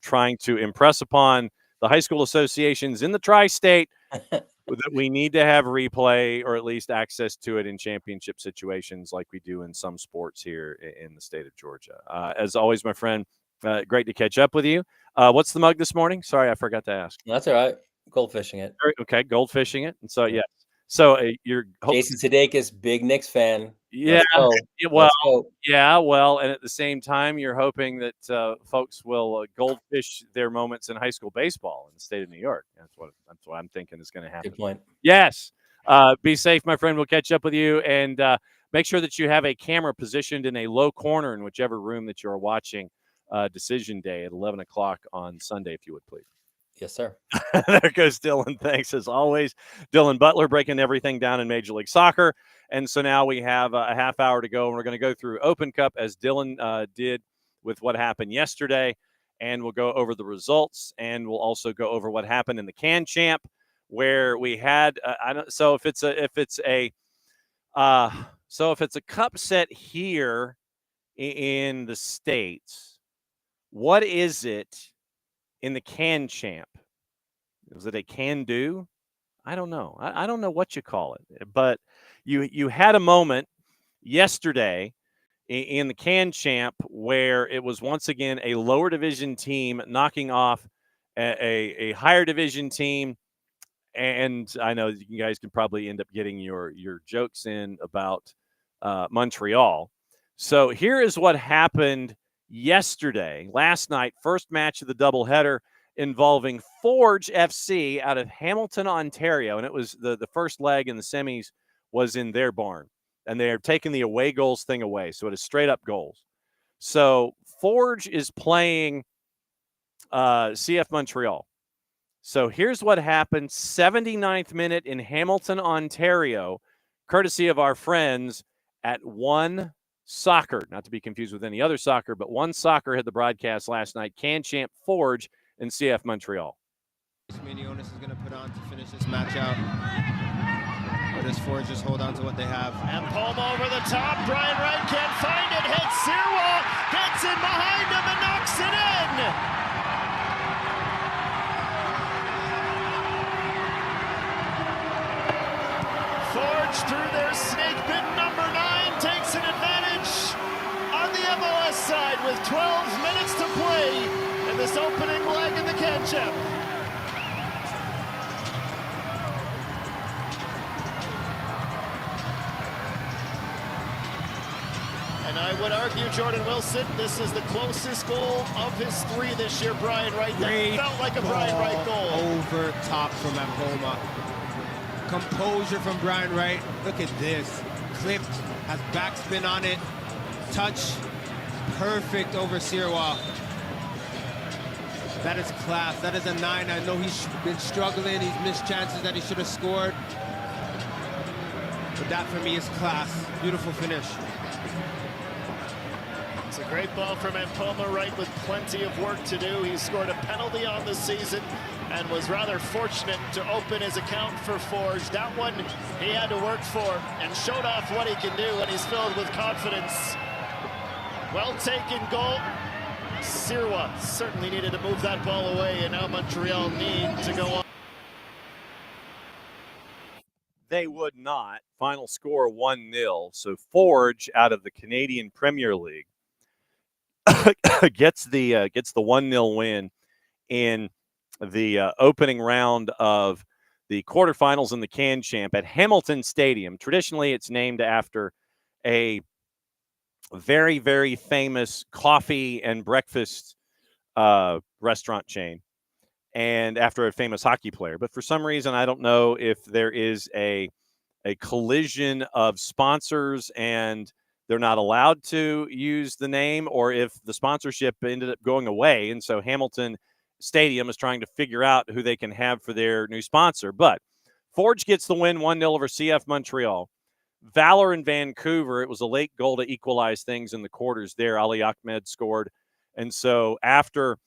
trying to impress upon the high school associations in the tri-state that we need to have replay or at least access to it in championship situations like we do in some sports here in the state of Georgia. As always, my friend, Great to catch up with you. What's the mug this morning? Sorry, I forgot to ask. That's all right. Goldfishing it. Okay, goldfishing it. And so, yes. So you're Jason Sudeikis, big Knicks fan. Yeah. Let's go. Well, Let's go. yeah. Well, and at the same time, you're hoping that folks will goldfish their moments in high school baseball in the state of New York. That's what I'm thinking is going to happen. Good point. Yes. Be safe, my friend. We'll catch up with you, and make sure that you have a camera positioned in a low corner in whichever room that you're watching Decision Day at 11 o'clock on Sunday, if you would please. Yes, sir. There goes Dylan. Thanks as always. Dylan Butler breaking everything down in Major League Soccer. And so now we have a half hour to go, and we're going to go through Open Cup as Dylan did with what happened yesterday. And we'll go over the results, and we'll also go over what happened in the Can Champ, where we had so if it's a cup set here in the States, what is it in the Can Champ? Is it a can do? I don't know. I don't know what you call it, but you had a moment yesterday in the Can Champ where it was once again a lower division team knocking off a higher division team. And I know you guys can probably end up getting your jokes in about Montreal. So here is what happened yesterday, last night, first match of the doubleheader involving Forge FC out of Hamilton, Ontario. And it was the first leg in the semis was in their barn. And they're taking the away goals thing away. So it is straight up goals. So Forge is playing CF Montreal. So here's what happened. 79th minute in Hamilton, Ontario, courtesy of our friends at One Soccer. Not to be confused with any other soccer, but One Soccer had the broadcast last night. Can Champ Forge and CF Montreal. Minionis is going to put on to finish this match out. Or does Forge just hold on to what they have? And Palma over the top. Brian Wright can't find it. Hits Sirwa. Gets in behind him and knocks it in. Forge through their snake-bitten number 9 takes an advantage on the MLS side with 12 minutes to play in this opening leg in the Can Champ. And I would argue, Jordan Wilson, this is the closest goal of his 3 this year. Brian Wright, that felt like a Brian Wright goal. Over top from Empoma. Composure from Brian Wright. Look at this. Clipped, has backspin on it. Touch, perfect over Sirwa. That is class. That is a 9. I know he's been struggling. He's missed chances that he should have scored. But that for me is class. Beautiful finish. It's a great ball from Empoma Wright with plenty of work to do. He scored a penalty on the season and was rather fortunate to open his account for Forge. That one he had to work for and showed off what he can do, and he's filled with confidence. Well taken goal. Sirwa certainly needed to move that ball away, and now Montreal need to go on. They would not. Final score 1-0. So Forge out of the Canadian Premier League gets the 1-0 win in the opening round of the quarterfinals in the Can Champ at Hamilton Stadium. Traditionally, it's named after a very, very famous coffee and breakfast restaurant chain and after a famous hockey player. But for some reason, I don't know if there is a collision of sponsors and they're not allowed to use the name, or if the sponsorship ended up going away. And so Hamilton Stadium is trying to figure out who they can have for their new sponsor. But Forge gets the win 1-0 over CF Montreal. Valor in Vancouver, it was a late goal to equalize things in the quarters there. Ali Ahmed scored. And so after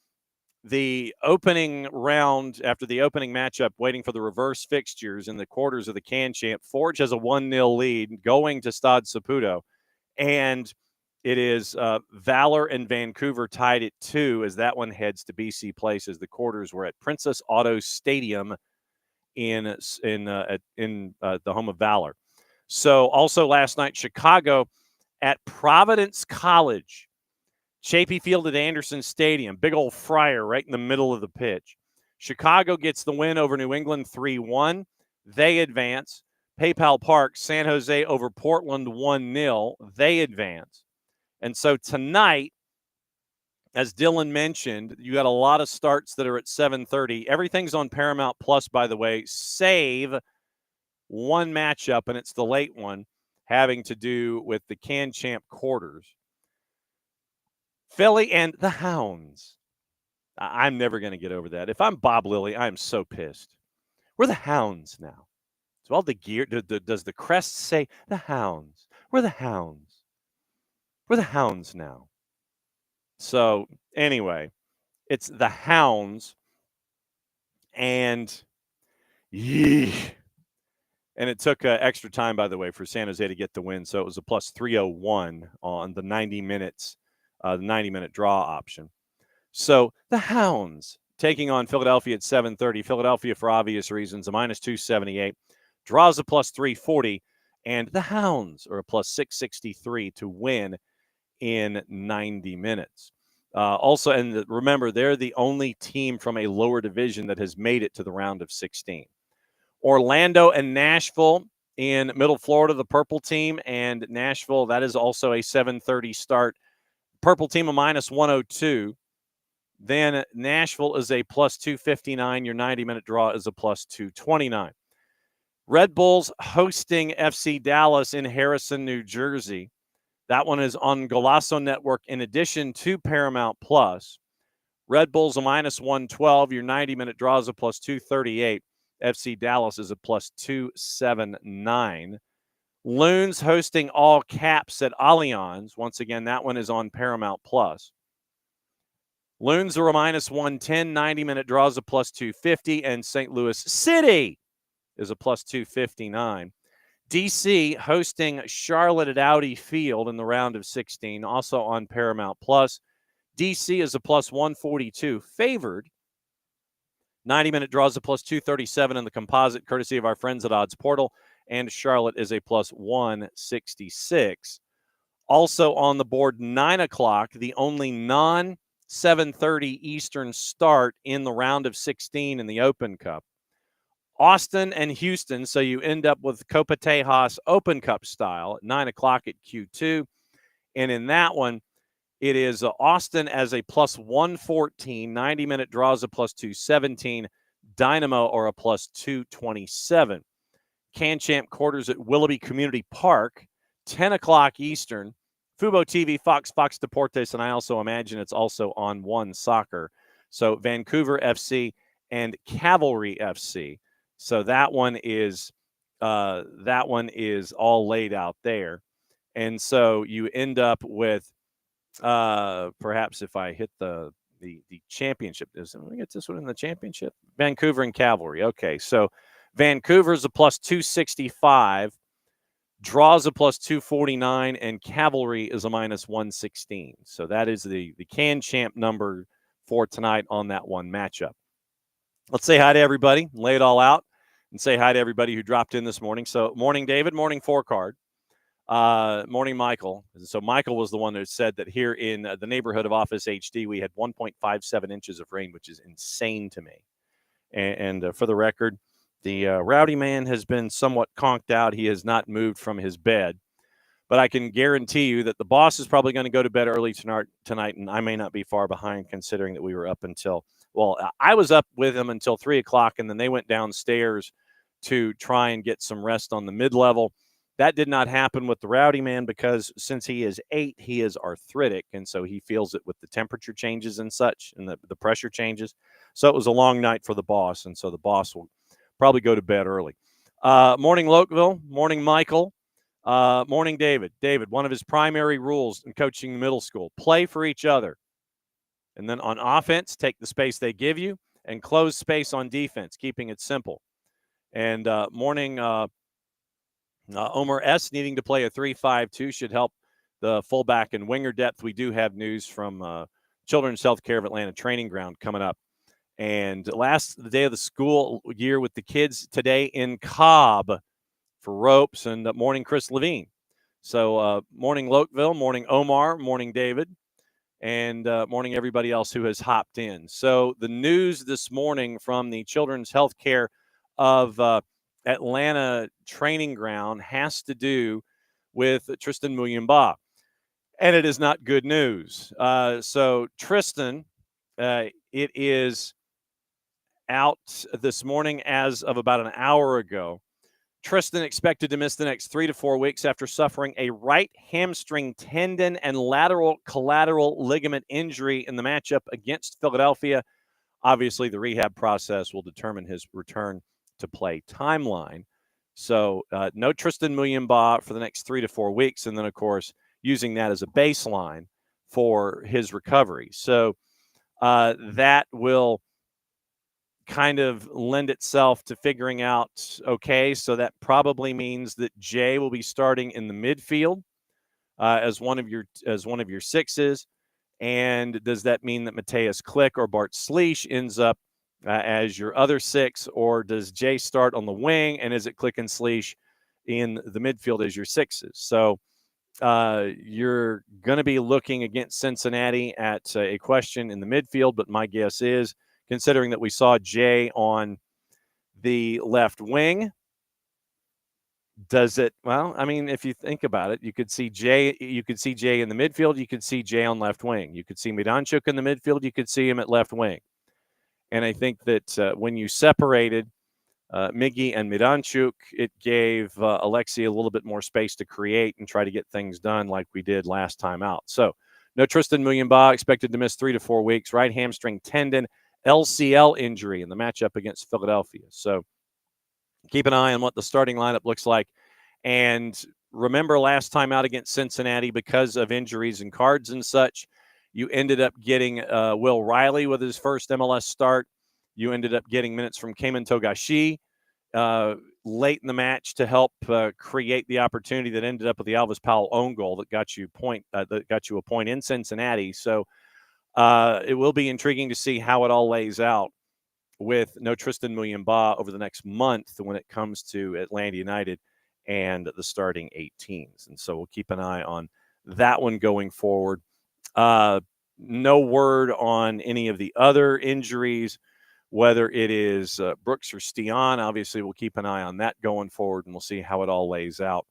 the opening round, after the opening matchup, waiting for the reverse fixtures in the quarters of the Can Champ, Forge has a 1-0 lead going to Stade Saputo. And it is Valor and Vancouver tied at 2 as that one heads to BC Place as the quarters were at Princess Auto Stadium in the home of Valor. So also last night, Chicago at Providence College Chapey Field at Anderson Stadium, big old fryer right in the middle of the pitch. Chicago gets the win over New England 3-1. They advance. PayPal Park, San Jose over Portland 1-0. They advance. And so tonight, as Dylan mentioned, you got a lot of starts that are at 7:30. Everything's on Paramount Plus, by the way, save one matchup, and it's the late one, having to do with the Can Champ quarters. Philly and the Hounds. I'm never going to get over that. If I'm Bob Lilly, I'm so pissed. We're the Hounds now. So all the gear, does the crest say the Hounds? We're the Hounds. We're the Hounds now. So anyway, it's the Hounds, and and it took extra time, by the way, for San Jose to get the win. So it was a plus 301 on the 90 minutes, the 90-minute draw option. So the Hounds taking on Philadelphia at 7:30. Philadelphia, for obvious reasons, a minus 278. Draws a plus 340. And the Hounds are a plus 663 to win in 90 minutes. Also, and remember, they're the only team from a lower division that has made it to the round of 16. Orlando and Nashville in Middle Florida, the purple team, and Nashville, that is also a 7:30 start. Purple team a minus 102. Then Nashville is a plus 259. Your 90-minute draw is a plus 229. Red Bulls hosting FC Dallas in Harrison, New Jersey. That one is on Golazo Network in addition to Paramount Plus. Red Bulls a minus 112. Your 90-minute draw is a plus 238. FC Dallas is a plus 279. Loons hosting All Caps at Allianz. Once again, that one is on Paramount Plus. Loons are a minus 110. 90-minute draws a plus 250. And St. Louis City is a plus 259. DC hosting Charlotte at Audi Field in the round of 16, also on Paramount Plus. DC is a plus 142, favored. 90-minute draws a plus 237 in the composite, courtesy of our friends at Odds Portal, and Charlotte is a plus 166. Also on the board, 9 o'clock, the only non-7:30 Eastern start in the round of 16 in the Open Cup. Austin and Houston, so you end up with Copa Tejas Open Cup style at 9 o'clock at Q2. And in that one, it is Austin as a plus 114, 90-minute draws a plus 217, Dynamo or a plus 227. Can Champ quarters at Willoughby Community Park, 10 o'clock Eastern. Fubo TV, Fox Deportes, and I also imagine it's also on One Soccer. So Vancouver FC and Cavalry FC. So that one is all laid out there. And so you end up with perhaps if I hit the championship, let me get this one in the championship. Vancouver and Cavalry. Okay, so Vancouver's a plus 265, draws a plus 249, and Cavalry is a minus 116. So that is the Can Champ number for tonight on that one matchup. Let's say hi to everybody, lay it all out, and say hi to everybody who dropped in this morning. So morning, David. Morning, Four Card. Morning, Michael. So Michael was the one that said that here in the neighborhood of Office HD, we had 1.57 inches of rain, which is insane to me. And for the record, the rowdy man has been somewhat conked out. He has not moved from his bed. But I can guarantee you that the boss is probably going to go to bed early tonight, and I may not be far behind considering that we were up until, well, I was up with him until 3 o'clock, and then they went downstairs to try and get some rest on the mid-level. That did not happen with the rowdy man because since he is 8, he is arthritic, and so he feels it with the temperature changes and such and the pressure changes. So it was a long night for the boss, and so the boss will probably go to bed early. Morning, Lokeville. Morning, Michael. Morning, David. David, one of his primary rules in coaching middle school, play for each other. And then on offense, take the space they give you and close space on defense, keeping it simple. And morning, Omer S. needing to play a 3-5-2 should help the fullback and winger depth. We do have news from Children's Healthcare of Atlanta Training Ground coming up. And the day of the school year with the kids today in Cobb for ropes, and morning, Chris Levine. So morning, Lokeville. Morning, Omar. Morning, David. and morning everybody else who has hopped in. So the news this morning from the Children's Healthcare of Atlanta Training Ground has to do with Tristan Muyumba, and it is not good news. So Tristan, it is out this morning as of about an hour ago. Tristan expected to miss the next 3 to 4 weeks after suffering a right hamstring tendon and lateral collateral ligament injury in the matchup against Philadelphia. Obviously, the rehab process will determine his return to play timeline. So no Tristan Muyumba for the next 3 to 4 weeks. And then, of course, using that as a baseline for his recovery. So that will kind of lend itself to figuring out, okay, so that probably means that Jay will be starting in the midfield as one of your sixes. And does that mean that Mateus Click or Bart Sleesh ends up as your other six, or does Jay start on the wing, and is it Click and Sleesh in the midfield as your sixes? So you're going to be looking against Cincinnati at a question in the midfield, but my guess is, considering that we saw Jay on the left wing, does it? Well, I mean, if you think about it, you could see Jay in the midfield. You could see Jay on left wing. You could see Miranchuk in the midfield. You could see him at left wing. And I think that when you separated Miggy and Miranchuk, it gave Alexi a little bit more space to create and try to get things done like we did last time out. So no Tristan Muyumba, expected to miss 3 to 4 weeks. Right hamstring tendon, LCL injury in the matchup against Philadelphia. So keep an eye on what the starting lineup looks like. And remember last time out against Cincinnati, because of injuries and cards and such, you ended up getting Will Riley with his first MLS start. You ended up getting minutes from Cayman Togashi late in the match to help create the opportunity that ended up with the Alvis Powell own goal that got you a point in Cincinnati. So it will be intriguing to see how it all lays out with no Tristan Muyumba over the next month when it comes to Atlanta United and the starting 18s. And so we'll keep an eye on that one going forward. No word on any of the other injuries, whether it is Brooks or Stian. Obviously, we'll keep an eye on that going forward, and we'll see how it all lays out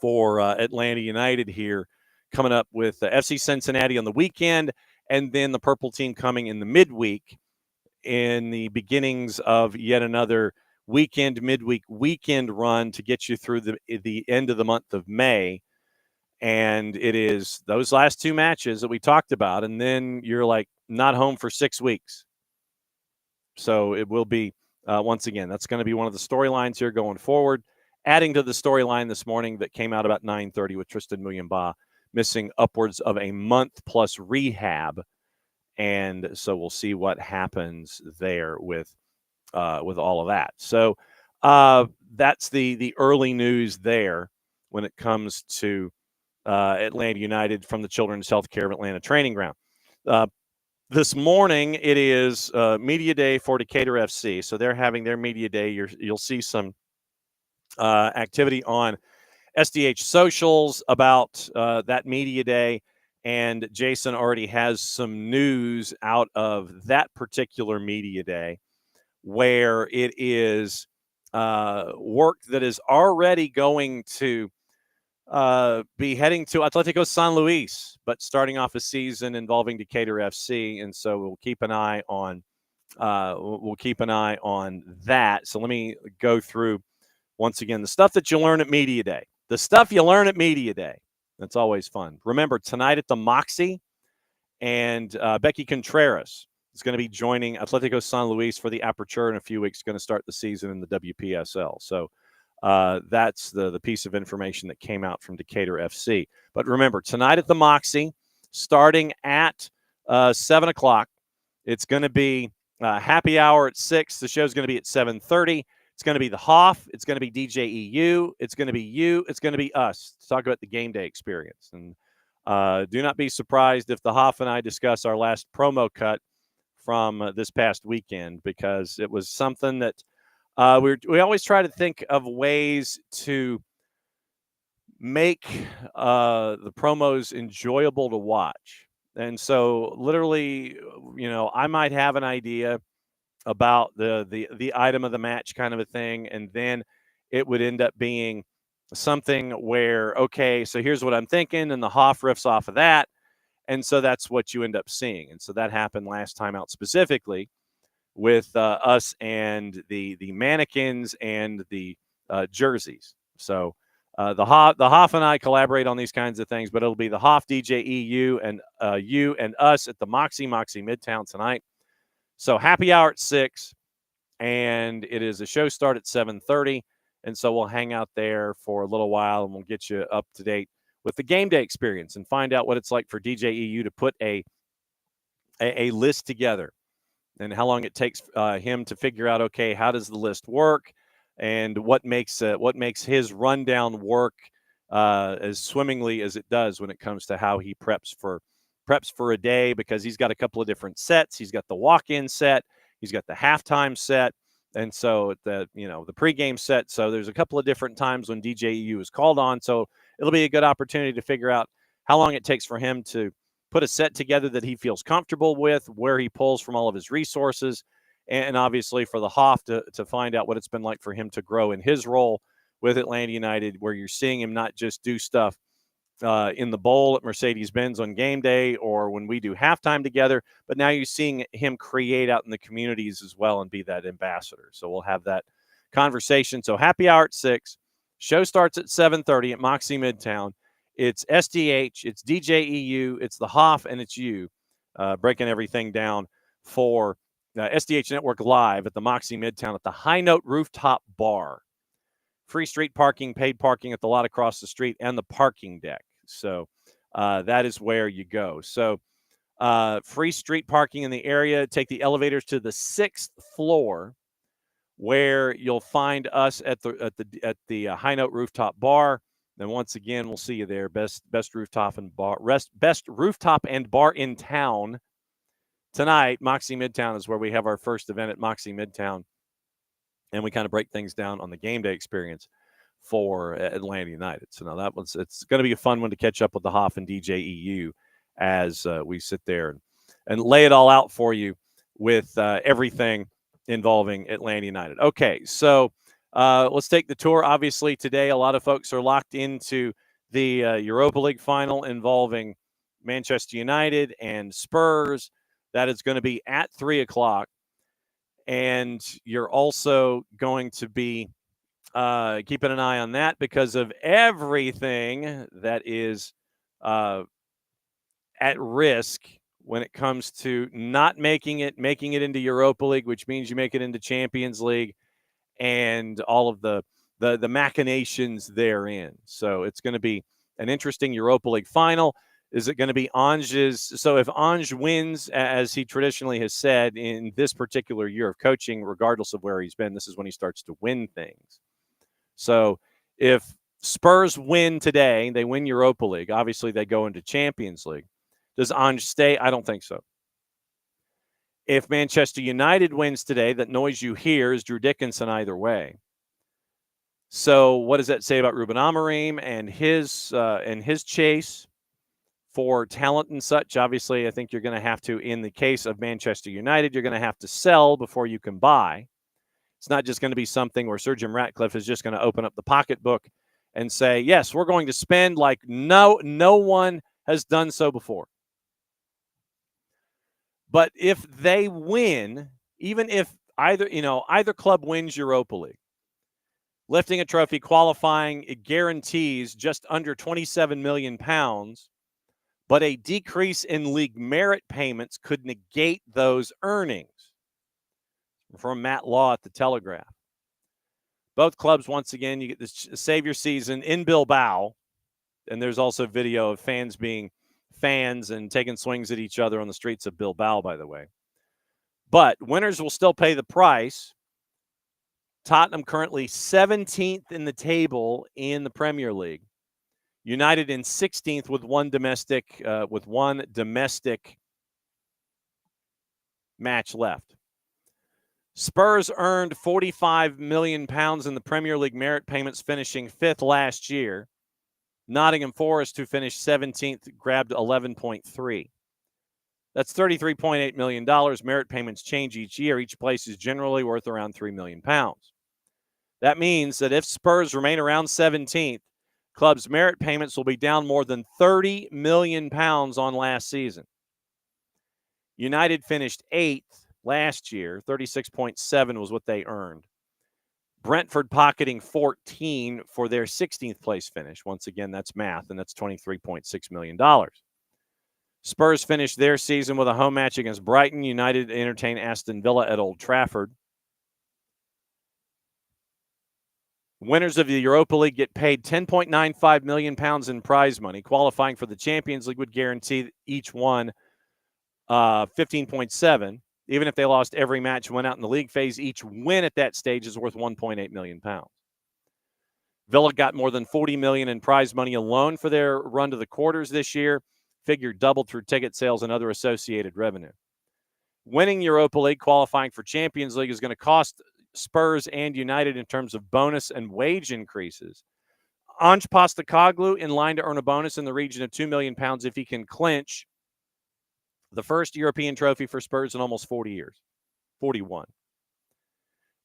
for Atlanta United here, coming up with FC Cincinnati on the weekend, and then the Purple Team coming in the midweek in the beginnings of yet another midweek weekend run to get you through the end of the month of May. And it is those last two matches that we talked about, and then you're like not home for 6 weeks. So it will be, once again, that's going to be one of the storylines here going forward, adding to the storyline this morning that came out about 9:30 with Tristan Muyumba missing upwards of a month plus rehab. And so we'll see what happens there with all of that. So that's the early news there when it comes to Atlanta United from the Children's Healthcare of Atlanta Training Ground. This morning, it is media day for Decatur FC. So they're having their media day. You'll see some activity on SDH socials about that media day. And Jason already has some news out of that particular media day where it is work that is already going to be heading to Atletico San Luis, but starting off a season involving Decatur FC. And so we'll keep an eye on that. So let me go through once again the stuff that you learn at media day. The stuff you learn at media day. That's always fun. Remember, tonight at the Moxie, and Becky Contreras is going to be joining Atletico San Luis for the Aperture in a few weeks, going to start the season in the WPSL. So that's the piece of information that came out from Decatur FC. But remember, tonight at the Moxie, starting at 7 o'clock, it's going to be happy hour at 6. The show's going to be at 7:30. It's going to be the Hoff. It's going to be DJ EU. It's going to be you. It's going to be us to talk about the game day experience. And do not be surprised if the Hoff and I discuss our last promo cut from this past weekend, because it was something that we always try to think of ways to make the promos enjoyable to watch. And so literally, I might have an idea about the item of the match kind of a thing, and then it would end up being something where, okay, so here's what I'm thinking, and the Hoff riffs off of that, and so that's what you end up seeing. And so that happened last time out specifically with us and the mannequins and the jerseys. So the Hoff and I collaborate on these kinds of things, but it'll be the Hoff DJ EU and you and us at the Moxie Midtown tonight. So happy hour at 6, and it is a show start at 7:30. And so we'll hang out there for a little while, and we'll get you up to date with the game day experience and find out what it's like for DJ EU to put a list together and how long it takes him to figure out, okay, how does the list work, and what makes his rundown work as swimmingly as it does when it comes to how he preps for a day, because he's got a couple of different sets. He's got the walk-in set, he's got the halftime set, and so the pregame set. So there's a couple of different times when DJEU is called on. So it'll be a good opportunity to figure out how long it takes for him to put a set together that he feels comfortable with, where he pulls from all of his resources, and obviously for the Hoff to find out what it's been like for him to grow in his role with Atlanta United, where you're seeing him not just do stuff in the bowl at Mercedes-Benz on game day or when we do halftime together, but now you're seeing him create out in the communities as well and be that ambassador. So we'll have that conversation. So happy hour at 6. Show starts at 7:30 at Moxie Midtown. It's SDH, it's DJEU, it's the Hoff, and it's you breaking everything down for SDH Network Live at the Moxie Midtown at the High Note Rooftop Bar. Free street parking, paid parking at the lot across the street, and the parking deck. So that is where you go. So free street parking in the area. Take the elevators to the 6th floor, where you'll find us at the High Note Rooftop Bar. And once again, we'll see you there. Best rooftop and bar, best rooftop and bar in town tonight. Moxie Midtown is where we have our first event at Moxie Midtown, and we kind of break things down on the game day experience for Atlanta United. So now it's going to be a fun one to catch up with the Hoff and DJEU as we sit there and lay it all out for you with everything involving Atlanta United. Okay, so let's take the tour. Obviously, today a lot of folks are locked into the Europa League final involving Manchester United and Spurs. That is going to be at 3 o'clock. And you're also going to be keeping an eye on that because of everything that is at risk when it comes to not making it into Europa League, which means you make it into Champions League, and all of the machinations therein. So it's going to be an interesting Europa League final. Is it going to be Ange's? So if Ange wins, as he traditionally has said in this particular year of coaching, regardless of where he's been, this is when he starts to win things. So if Spurs win today, they win Europa League, obviously they go into Champions League. Does Ange stay? I don't think so. If Manchester United wins today, that noise you hear is Drew Dickinson either way. So what does that say about Ruben Amorim and his chase for talent and such? Obviously, I think you're going to have to, in the case of Manchester United, you're going to have to sell before you can buy. It's not just going to be something where Sir Jim Ratcliffe is just going to open up the pocketbook and say, yes, we're going to spend like no one has done so before. But if they win, even if either club wins Europa League, lifting a trophy, qualifying, it guarantees just under £27 million, but a decrease in league merit payments could negate those earnings. From Matt Law at the Telegraph. Both clubs, once again, you get this Savior season in Bilbao, and there's also video of fans being fans and taking swings at each other on the streets of Bilbao, by the way. But winners will still pay the price. Tottenham currently 17th in the table in the Premier League. United in 16th with one domestic match left. Spurs earned £45 million in the Premier League merit payments, finishing 5th last year. Nottingham Forest, who finished 17th, grabbed 11.3. That's $33.8 million. Merit payments change each year. Each place is generally worth around £3 million. That means that if Spurs remain around 17th, club's merit payments will be down more than £30 million on last season. United finished 8th last year. 36.7 was what they earned. Brentford pocketing 14 for their 16th place finish. Once again, that's math, and that's $23.6 million. Spurs finished their season with a home match against Brighton. United entertain Aston Villa at Old Trafford. Winners of the Europa League get paid £10.95 million in prize money. Qualifying for the Champions League would guarantee each one 15.7. Even if they lost every match and went out in the league phase, each win at that stage is worth £1.8 million. Villa got more than $40 million in prize money alone for their run to the quarters this year. Figure doubled through ticket sales and other associated revenue. Winning Europa League, qualifying for Champions League, is going to cost Spurs and United in terms of bonus and wage increases. Ange Postecoglou in line to earn a bonus in the region of £2 million if he can clinch the first European trophy for Spurs in almost 40 years. 41.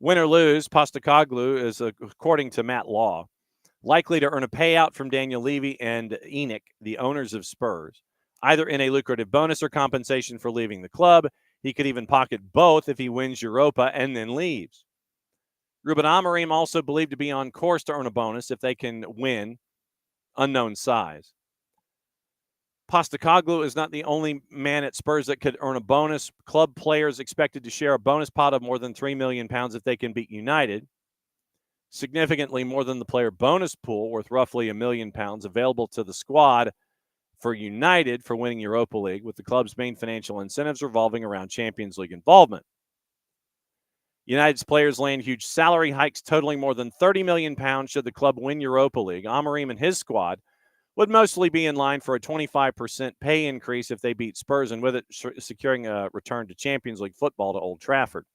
Win or lose, Postecoglou is, according to Matt Law, likely to earn a payout from Daniel Levy and Enoch, the owners of Spurs, either in a lucrative bonus or compensation for leaving the club. He could even pocket both if he wins Europa and then leaves. Ruben Amorim also believed to be on course to earn a bonus if they can win, unknown size. Postecoglou is not the only man at Spurs that could earn a bonus. Club players expected to share a bonus pot of more than £3 million if they can beat United. Significantly more than the player bonus pool, worth roughly £1 million, available to the squad for United for winning Europa League, with the club's main financial incentives revolving around Champions League involvement. United's players land huge salary hikes totaling more than £30 million should the club win Europa League. Amorim and his squad would mostly be in line for a 25% pay increase if they beat Spurs, and with it securing a return to Champions League football to Old Trafford.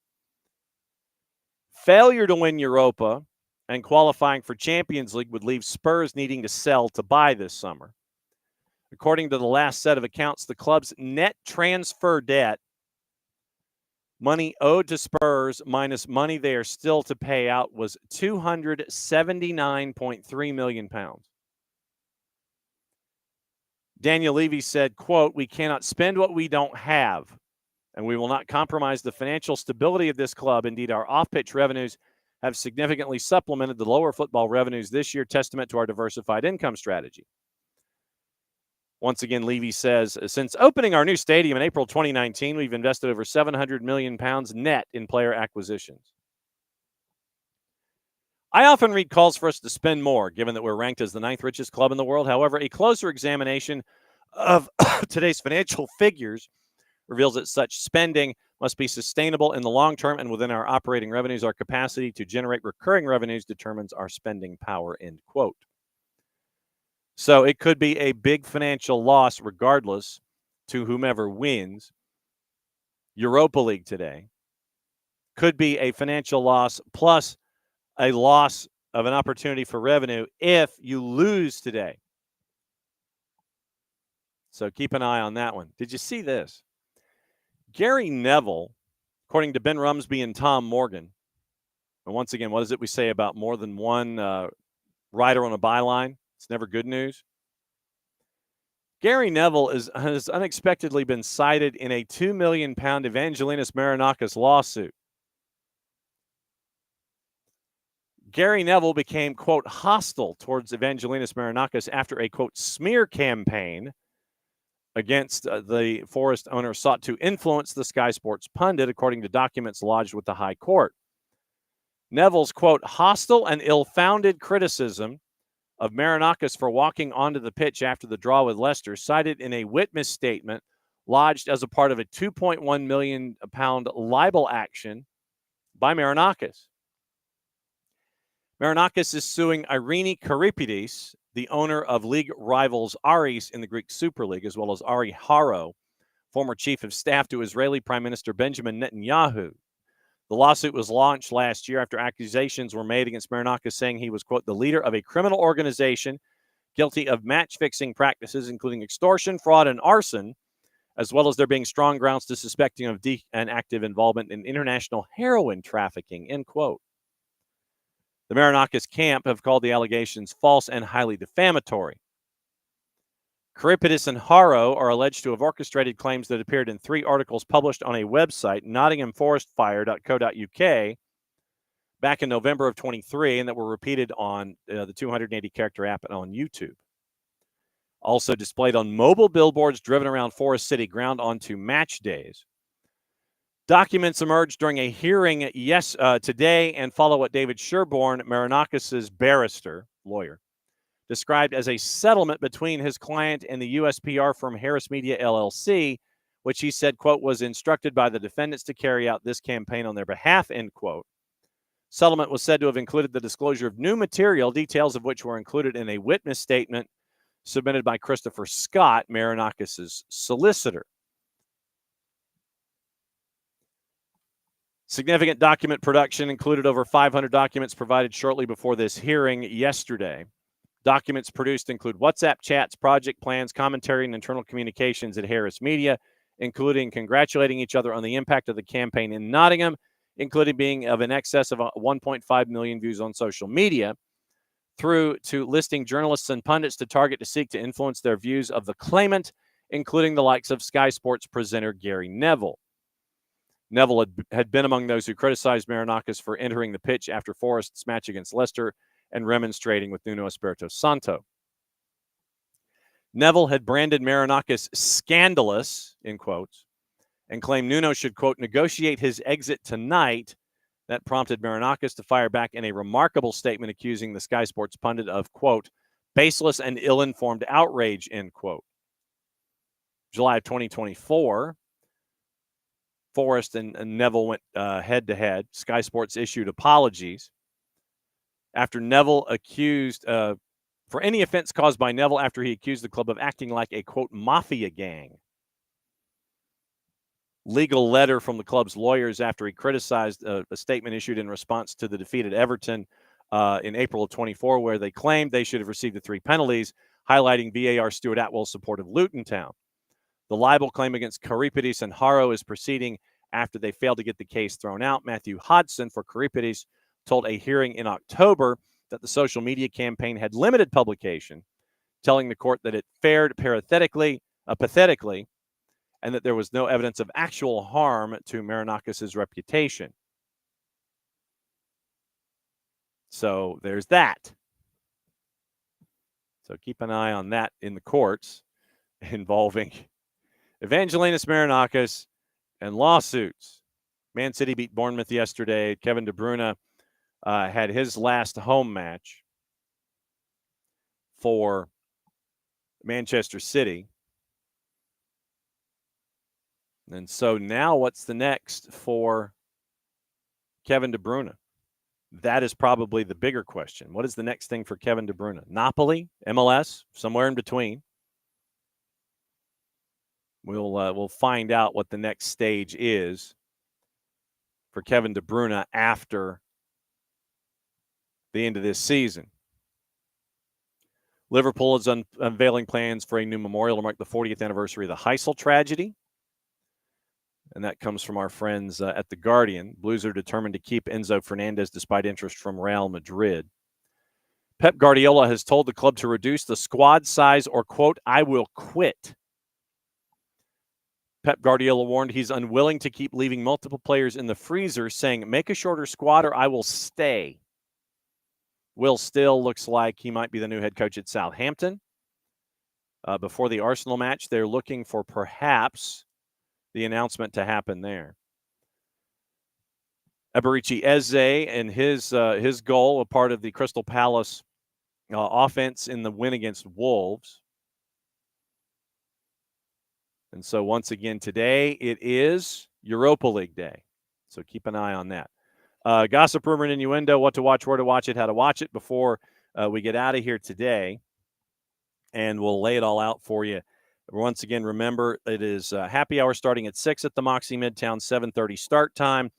Failure to win Europa and qualifying for Champions League would leave Spurs needing to sell to buy this summer. According to the last set of accounts, the club's net transfer debt, money owed to Spurs minus money they are still to pay out, was £279.3 million. Daniel Levy said, quote, "We cannot spend what we don't have, and we will not compromise the financial stability of this club. Indeed, our off-pitch revenues have significantly supplemented the lower football revenues this year, testament to our diversified income strategy." Once again, Levy says, since opening our new stadium in April 2019, we've invested over £700 million net in player acquisitions. I often read calls for us to spend more, given that we're ranked as the 9th richest club in the world. However, a closer examination of today's financial figures reveals that such spending must be sustainable in the long term, and within our operating revenues, our capacity to generate recurring revenues determines our spending power, end quote. So it could be a big financial loss regardless to whomever wins Europa League today. Could be a financial loss plus a loss of an opportunity for revenue if you lose today. So keep an eye on that one. Did you see this? Gary Neville, according to Ben Rumsby and Tom Morgan, and once again, what is it we say about more than one rider on a byline? It's never good news. Gary Neville has unexpectedly been cited in a £2 million Evangelinas Marinakis lawsuit. Gary Neville became, quote, hostile towards Evangelinas Marinakis after a, quote, smear campaign against the Forest owner sought to influence the Sky Sports pundit, according to documents lodged with the High Court. Neville's, quote, hostile and ill-founded criticism of Marinakis for walking onto the pitch after the draw with Leicester, cited in a witness statement lodged as a part of a £2.1 million libel action by Marinakis. Marinakis is suing Irini Karipides, the owner of league rivals Aris in the Greek Super League, as well as Ari Haro, former chief of staff to Israeli Prime Minister Benjamin Netanyahu. The lawsuit was launched last year after accusations were made against Marinakis, saying he was, quote, the leader of a criminal organization guilty of match-fixing practices, including extortion, fraud, and arson, as well as there being strong grounds to suspect him of and active involvement in international heroin trafficking, end quote. The Marinakis camp have called the allegations false and highly defamatory. Karipidis and Haro are alleged to have orchestrated claims that appeared in 3 articles published on a website, nottinghamforestfire.co.uk, back in November of 23, and that were repeated on the 280-character app and on YouTube. Also displayed on mobile billboards driven around Forest City ground onto match days. Documents emerged during a hearing today and follow what David Sherborne, Marinakis' lawyer, described as a settlement between his client and the U.S. PR firm Harris Media LLC, which he said, quote, was instructed by the defendants to carry out this campaign on their behalf, end quote. Settlement was said to have included the disclosure of new material, details of which were included in a witness statement submitted by Christopher Scott, Marinakis' solicitor. Significant document production included over 500 documents provided shortly before this hearing yesterday. Documents produced include WhatsApp chats, project plans, commentary, and internal communications at Harris Media, including congratulating each other on the impact of the campaign in Nottingham, including being of in excess of 1.5 million views on social media, through to listing journalists and pundits to target to seek to influence their views of the claimant, including the likes of Sky Sports presenter Gary Neville. Neville had been among those who criticized Marinakis for entering the pitch after Forest's match against Leicester and remonstrating with Nuno Espirito Santo. Neville had branded Marinakis scandalous, in quotes, and claimed Nuno should, quote, negotiate his exit tonight. That prompted Marinakis to fire back in a remarkable statement accusing the Sky Sports pundit of, quote, baseless and ill-informed outrage, end quote. July of 2024, Forest and Neville went head-to-head. Sky Sports issued apologies after Neville accused, for any offense caused by Neville after he accused the club of acting like a, quote, mafia gang. Legal letter from the club's lawyers after he criticized a statement issued in response to the defeat at Everton in April of 24, where they claimed they should have received the 3 penalties, highlighting VAR Stuart Atwell's support of Luton Town. The libel claim against Karipidis and Haro is proceeding after they failed to get the case thrown out. Matthew Hodson for Karipidis told a hearing in October that the social media campaign had limited publication, telling the court that it fared pathetically, and that there was no evidence of actual harm to Marinakis' reputation. So there's that. So keep an eye on that in the courts involving Evangelinas Marinakis and lawsuits. Man City beat Bournemouth yesterday. Kevin De Bruyne had his last home match for Manchester City. And so now what's the next for Kevin De Bruyne? That is probably the bigger question. What is the next thing for Kevin De Bruyne? Napoli, MLS, somewhere in between. We'll find out what the next stage is for Kevin De Bruyne after the end of this season. Liverpool is unveiling plans for a new memorial to mark the 40th anniversary of the Heysel tragedy. And that comes from our friends at The Guardian. Blues are determined to keep Enzo Fernandez despite interest from Real Madrid. Pep Guardiola has told the club to reduce the squad size or, quote, I will quit. Pep Guardiola warned he's unwilling to keep leaving multiple players in the freezer, saying, make a shorter squad or I will stay. Will Still looks like he might be the new head coach at Southampton. Before the Arsenal match, they're looking for perhaps the announcement to happen there. Eberici Eze and his goal, a part of the Crystal Palace offense in the win against Wolves. And so once again today, it is Europa League Day. So keep an eye on that. Gossip, rumor, and innuendo, what to watch, where to watch it, how to watch it before we get out of here today. And we'll lay it all out for you. Once again, remember, it is happy hour starting at 6 at the Moxie Midtown, 7:30 start time.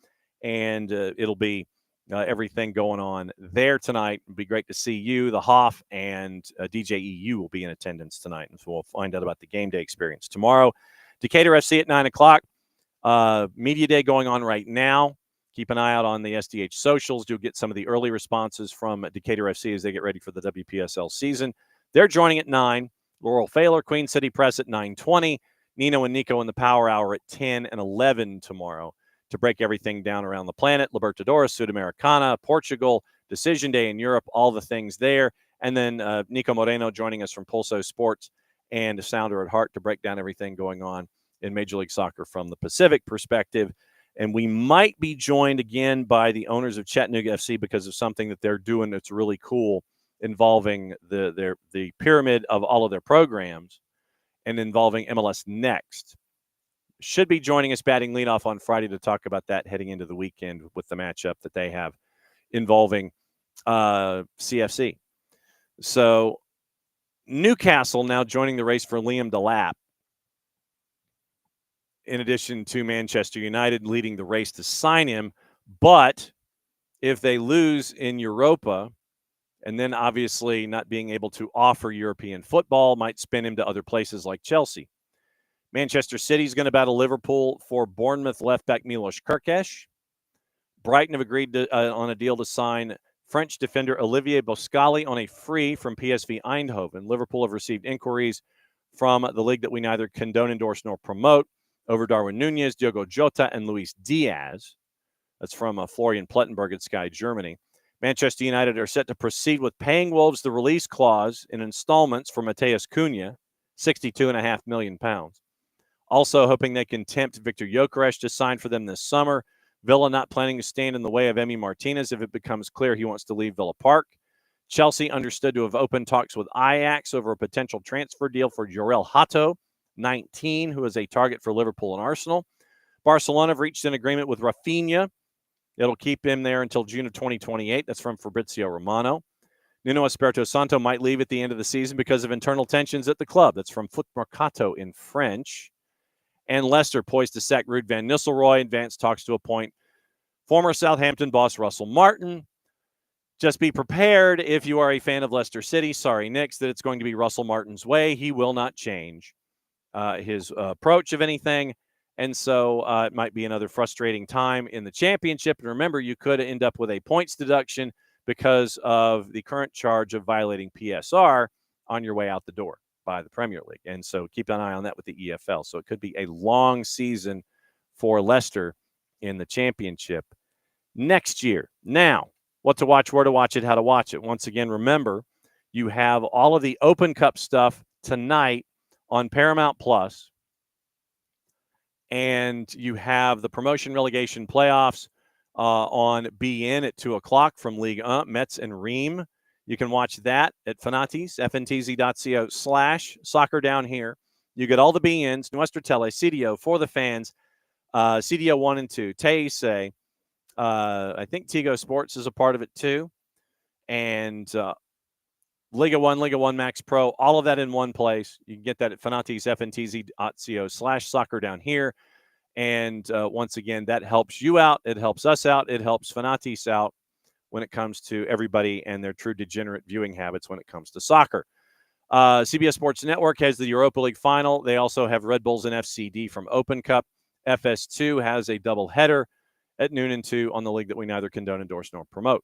And it'll be everything going on there tonight. It'll be great to see you. The Hoff and DJ EU will be in attendance tonight. And so we'll find out about the game day experience tomorrow. Decatur FC at 9 o'clock. Media day going on right now. Keep an eye out on the SDH socials. You'll get some of the early responses from Decatur FC as they get ready for the WPSL season. They're joining at 9. Laurel Failer, Queen City Press at 9:20. Nino and Nico in the Power Hour at 10 and 11 tomorrow to break everything down around the planet. Libertadores, Sudamericana, Portugal, Decision Day in Europe, all the things there. And then Nico Moreno joining us from Pulso Sports and Sounder at Heart to break down everything going on in Major League Soccer from the Pacific perspective. And we might be joined again by the owners of Chattanooga FC because of something that they're doing that's really cool involving the pyramid of all of their programs and involving MLS Next. Should be joining us batting leadoff on Friday to talk about that heading into the weekend with the matchup that they have involving CFC. So Newcastle now joining the race for Liam Delap, in addition to Manchester United leading the race to sign him. But if they lose in Europa, and then obviously not being able to offer European football, might spin him to other places like Chelsea. Manchester City is going to battle Liverpool for Bournemouth left back Milos Kerkesh. Brighton have agreed on a deal to sign French defender Olivier Boscali on a free from PSV Eindhoven. Liverpool have received inquiries from the league that we neither condone, endorse, nor promote over Darwin Nunez, Diogo Jota, and Luis Diaz. That's from Florian Plettenberg at Sky Germany. Manchester United are set to proceed with paying Wolves the release clause in installments for Mateus Cunha, £62.5 million. Also hoping they can tempt Victor Gyökeres to sign for them this summer. Villa not planning to stand in the way of Emi Martinez if it becomes clear he wants to leave Villa Park. Chelsea understood to have opened talks with Ajax over a potential transfer deal for Jorel Hato, 19, who is a target for Liverpool and Arsenal. Barcelona have reached an agreement with Rafinha. It'll keep him there until June of 2028. That's from Fabrizio Romano. Nuno Espirito Santo might leave at the end of the season because of internal tensions at the club. That's from Foot Mercato in French. And Leicester poised to sack Ruud van Nistelrooy. Advanced talks to appoint former Southampton boss Russell Martin. Just be prepared if you are a fan of Leicester City. Sorry, Knicks, that it's going to be Russell Martin's way. He will not change his approach of anything. And so it might be another frustrating time in the championship. And remember, you could end up with a points deduction because of the current charge of violating PSR on your way out the door by the Premier League. And so keep an eye on that with the EFL. So it could be a long season for Leicester in the championship next year. Now, what to watch, where to watch it, how to watch it. Once again, remember, you have all of the Open Cup stuff tonight on Paramount Plus. And you have the promotion relegation playoffs on BN at 2 o'clock from Ligue 1, Metz and Reims. You can watch that at Fanatis, fntz.co/soccer down here. You get all the BNs, Nuestra Tele, CDO, For the Fans, CDO 1 and 2, Teise. I think Tigo Sports is a part of it too. And Liga 1 Max Pro, all of that in one place. You can get that at Fanatis, fntz.co/soccer down here. And once again, that helps you out. It helps us out. It helps Fanatis out when it comes to everybody and their true degenerate viewing habits when it comes to soccer. CBS Sports Network has the Europa League final. They also have Red Bulls and FCD from Open Cup. FS2 has a doubleheader at noon and 2 on the league that we neither condone, endorse, nor promote.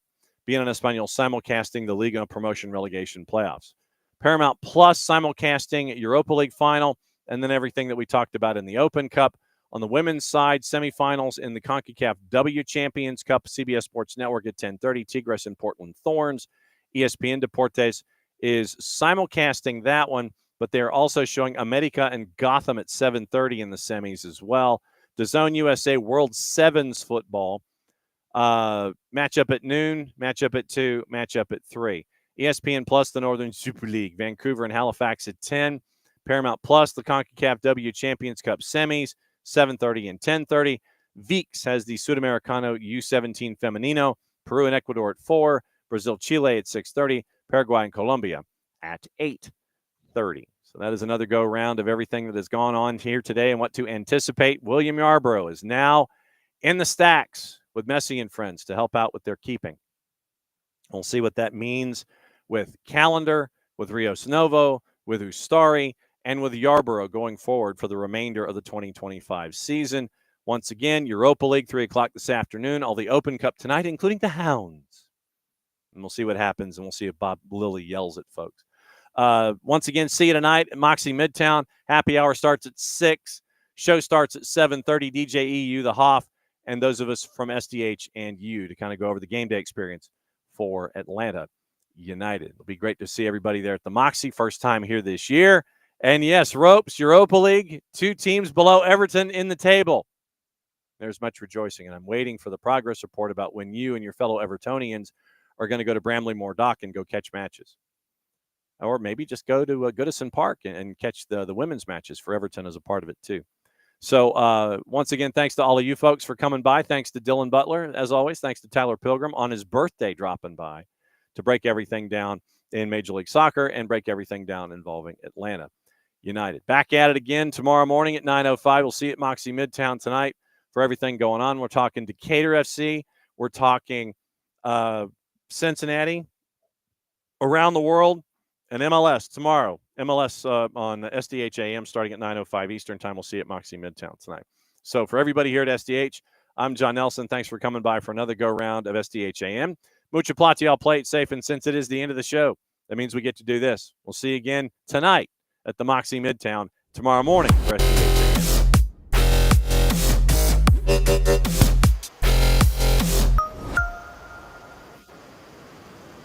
BN Espanol simulcasting the Liga Promotion Relegation Playoffs. Paramount Plus simulcasting Europa League final, and then everything that we talked about in the Open Cup. On the women's side, semifinals in the CONCACAF W Champions Cup, CBS Sports Network at 10:30, Tigres and Portland Thorns. ESPN Deportes is simulcasting that one, but they're also showing America and Gotham at 7:30 in the semis as well. DAZN USA World Sevens football. Matchup at noon, matchup at 2, matchup at 3. ESPN Plus, the Northern Super League, Vancouver and Halifax at 10. Paramount Plus, the CONCACAF W Champions Cup semis, 7:30 and 10:30. VIX has the Sudamericano U17 Femenino, Peru and Ecuador at 4, Brazil, Chile at 6:30, Paraguay and Colombia at 8:30. So that is another go-round of everything that has gone on here today and what to anticipate. William Yarborough is now in the stacks with Messi and friends to help out with their keeping. We'll see what that means with Calendar, with Rios Novo, with Ustari, and with Yarborough going forward for the remainder of the 2025 season. Once again, Europa League, 3 o'clock this afternoon. All the Open Cup tonight, including the Hounds. And we'll see what happens, and we'll see if Bob Lilly yells at folks. Once again, see you tonight at Moxie Midtown. Happy hour starts at 6. Show starts at 7:30. DJ EU, the Hoff, and those of us from SDH and U to kind of go over the game day experience for Atlanta United. It'll be great to see everybody there at the Moxie. First time here this year. And yes, Ropes, Europa League, 2 teams below Everton in the table. There's much rejoicing, and I'm waiting for the progress report about when you and your fellow Evertonians are going to go to Bramley Moore Dock and go catch matches. Or maybe just go to Goodison Park and catch the women's matches for Everton as a part of it too. So once again, thanks to all of you folks for coming by. Thanks to Dylan Butler, as always. Thanks to Tyler Pilgrim on his birthday dropping by to break everything down in Major League Soccer and break everything down involving Atlanta United. Back at it again tomorrow morning at 9:05. We'll see you at Moxie Midtown tonight for everything going on. We're talking Decatur FC. We're talking Cincinnati, around the world, and MLS tomorrow. MLS on SDH AM starting at 9:05 Eastern time. We'll see you at Moxie Midtown tonight. So for everybody here at SDH, I'm John Nelson. Thanks for coming by for another go-round of SDH AM. Mucha plati, I'll play it safe, and since it is the end of the show, that means we get to do this. We'll see you again tonight at the Moxie Midtown tomorrow morning for SDH.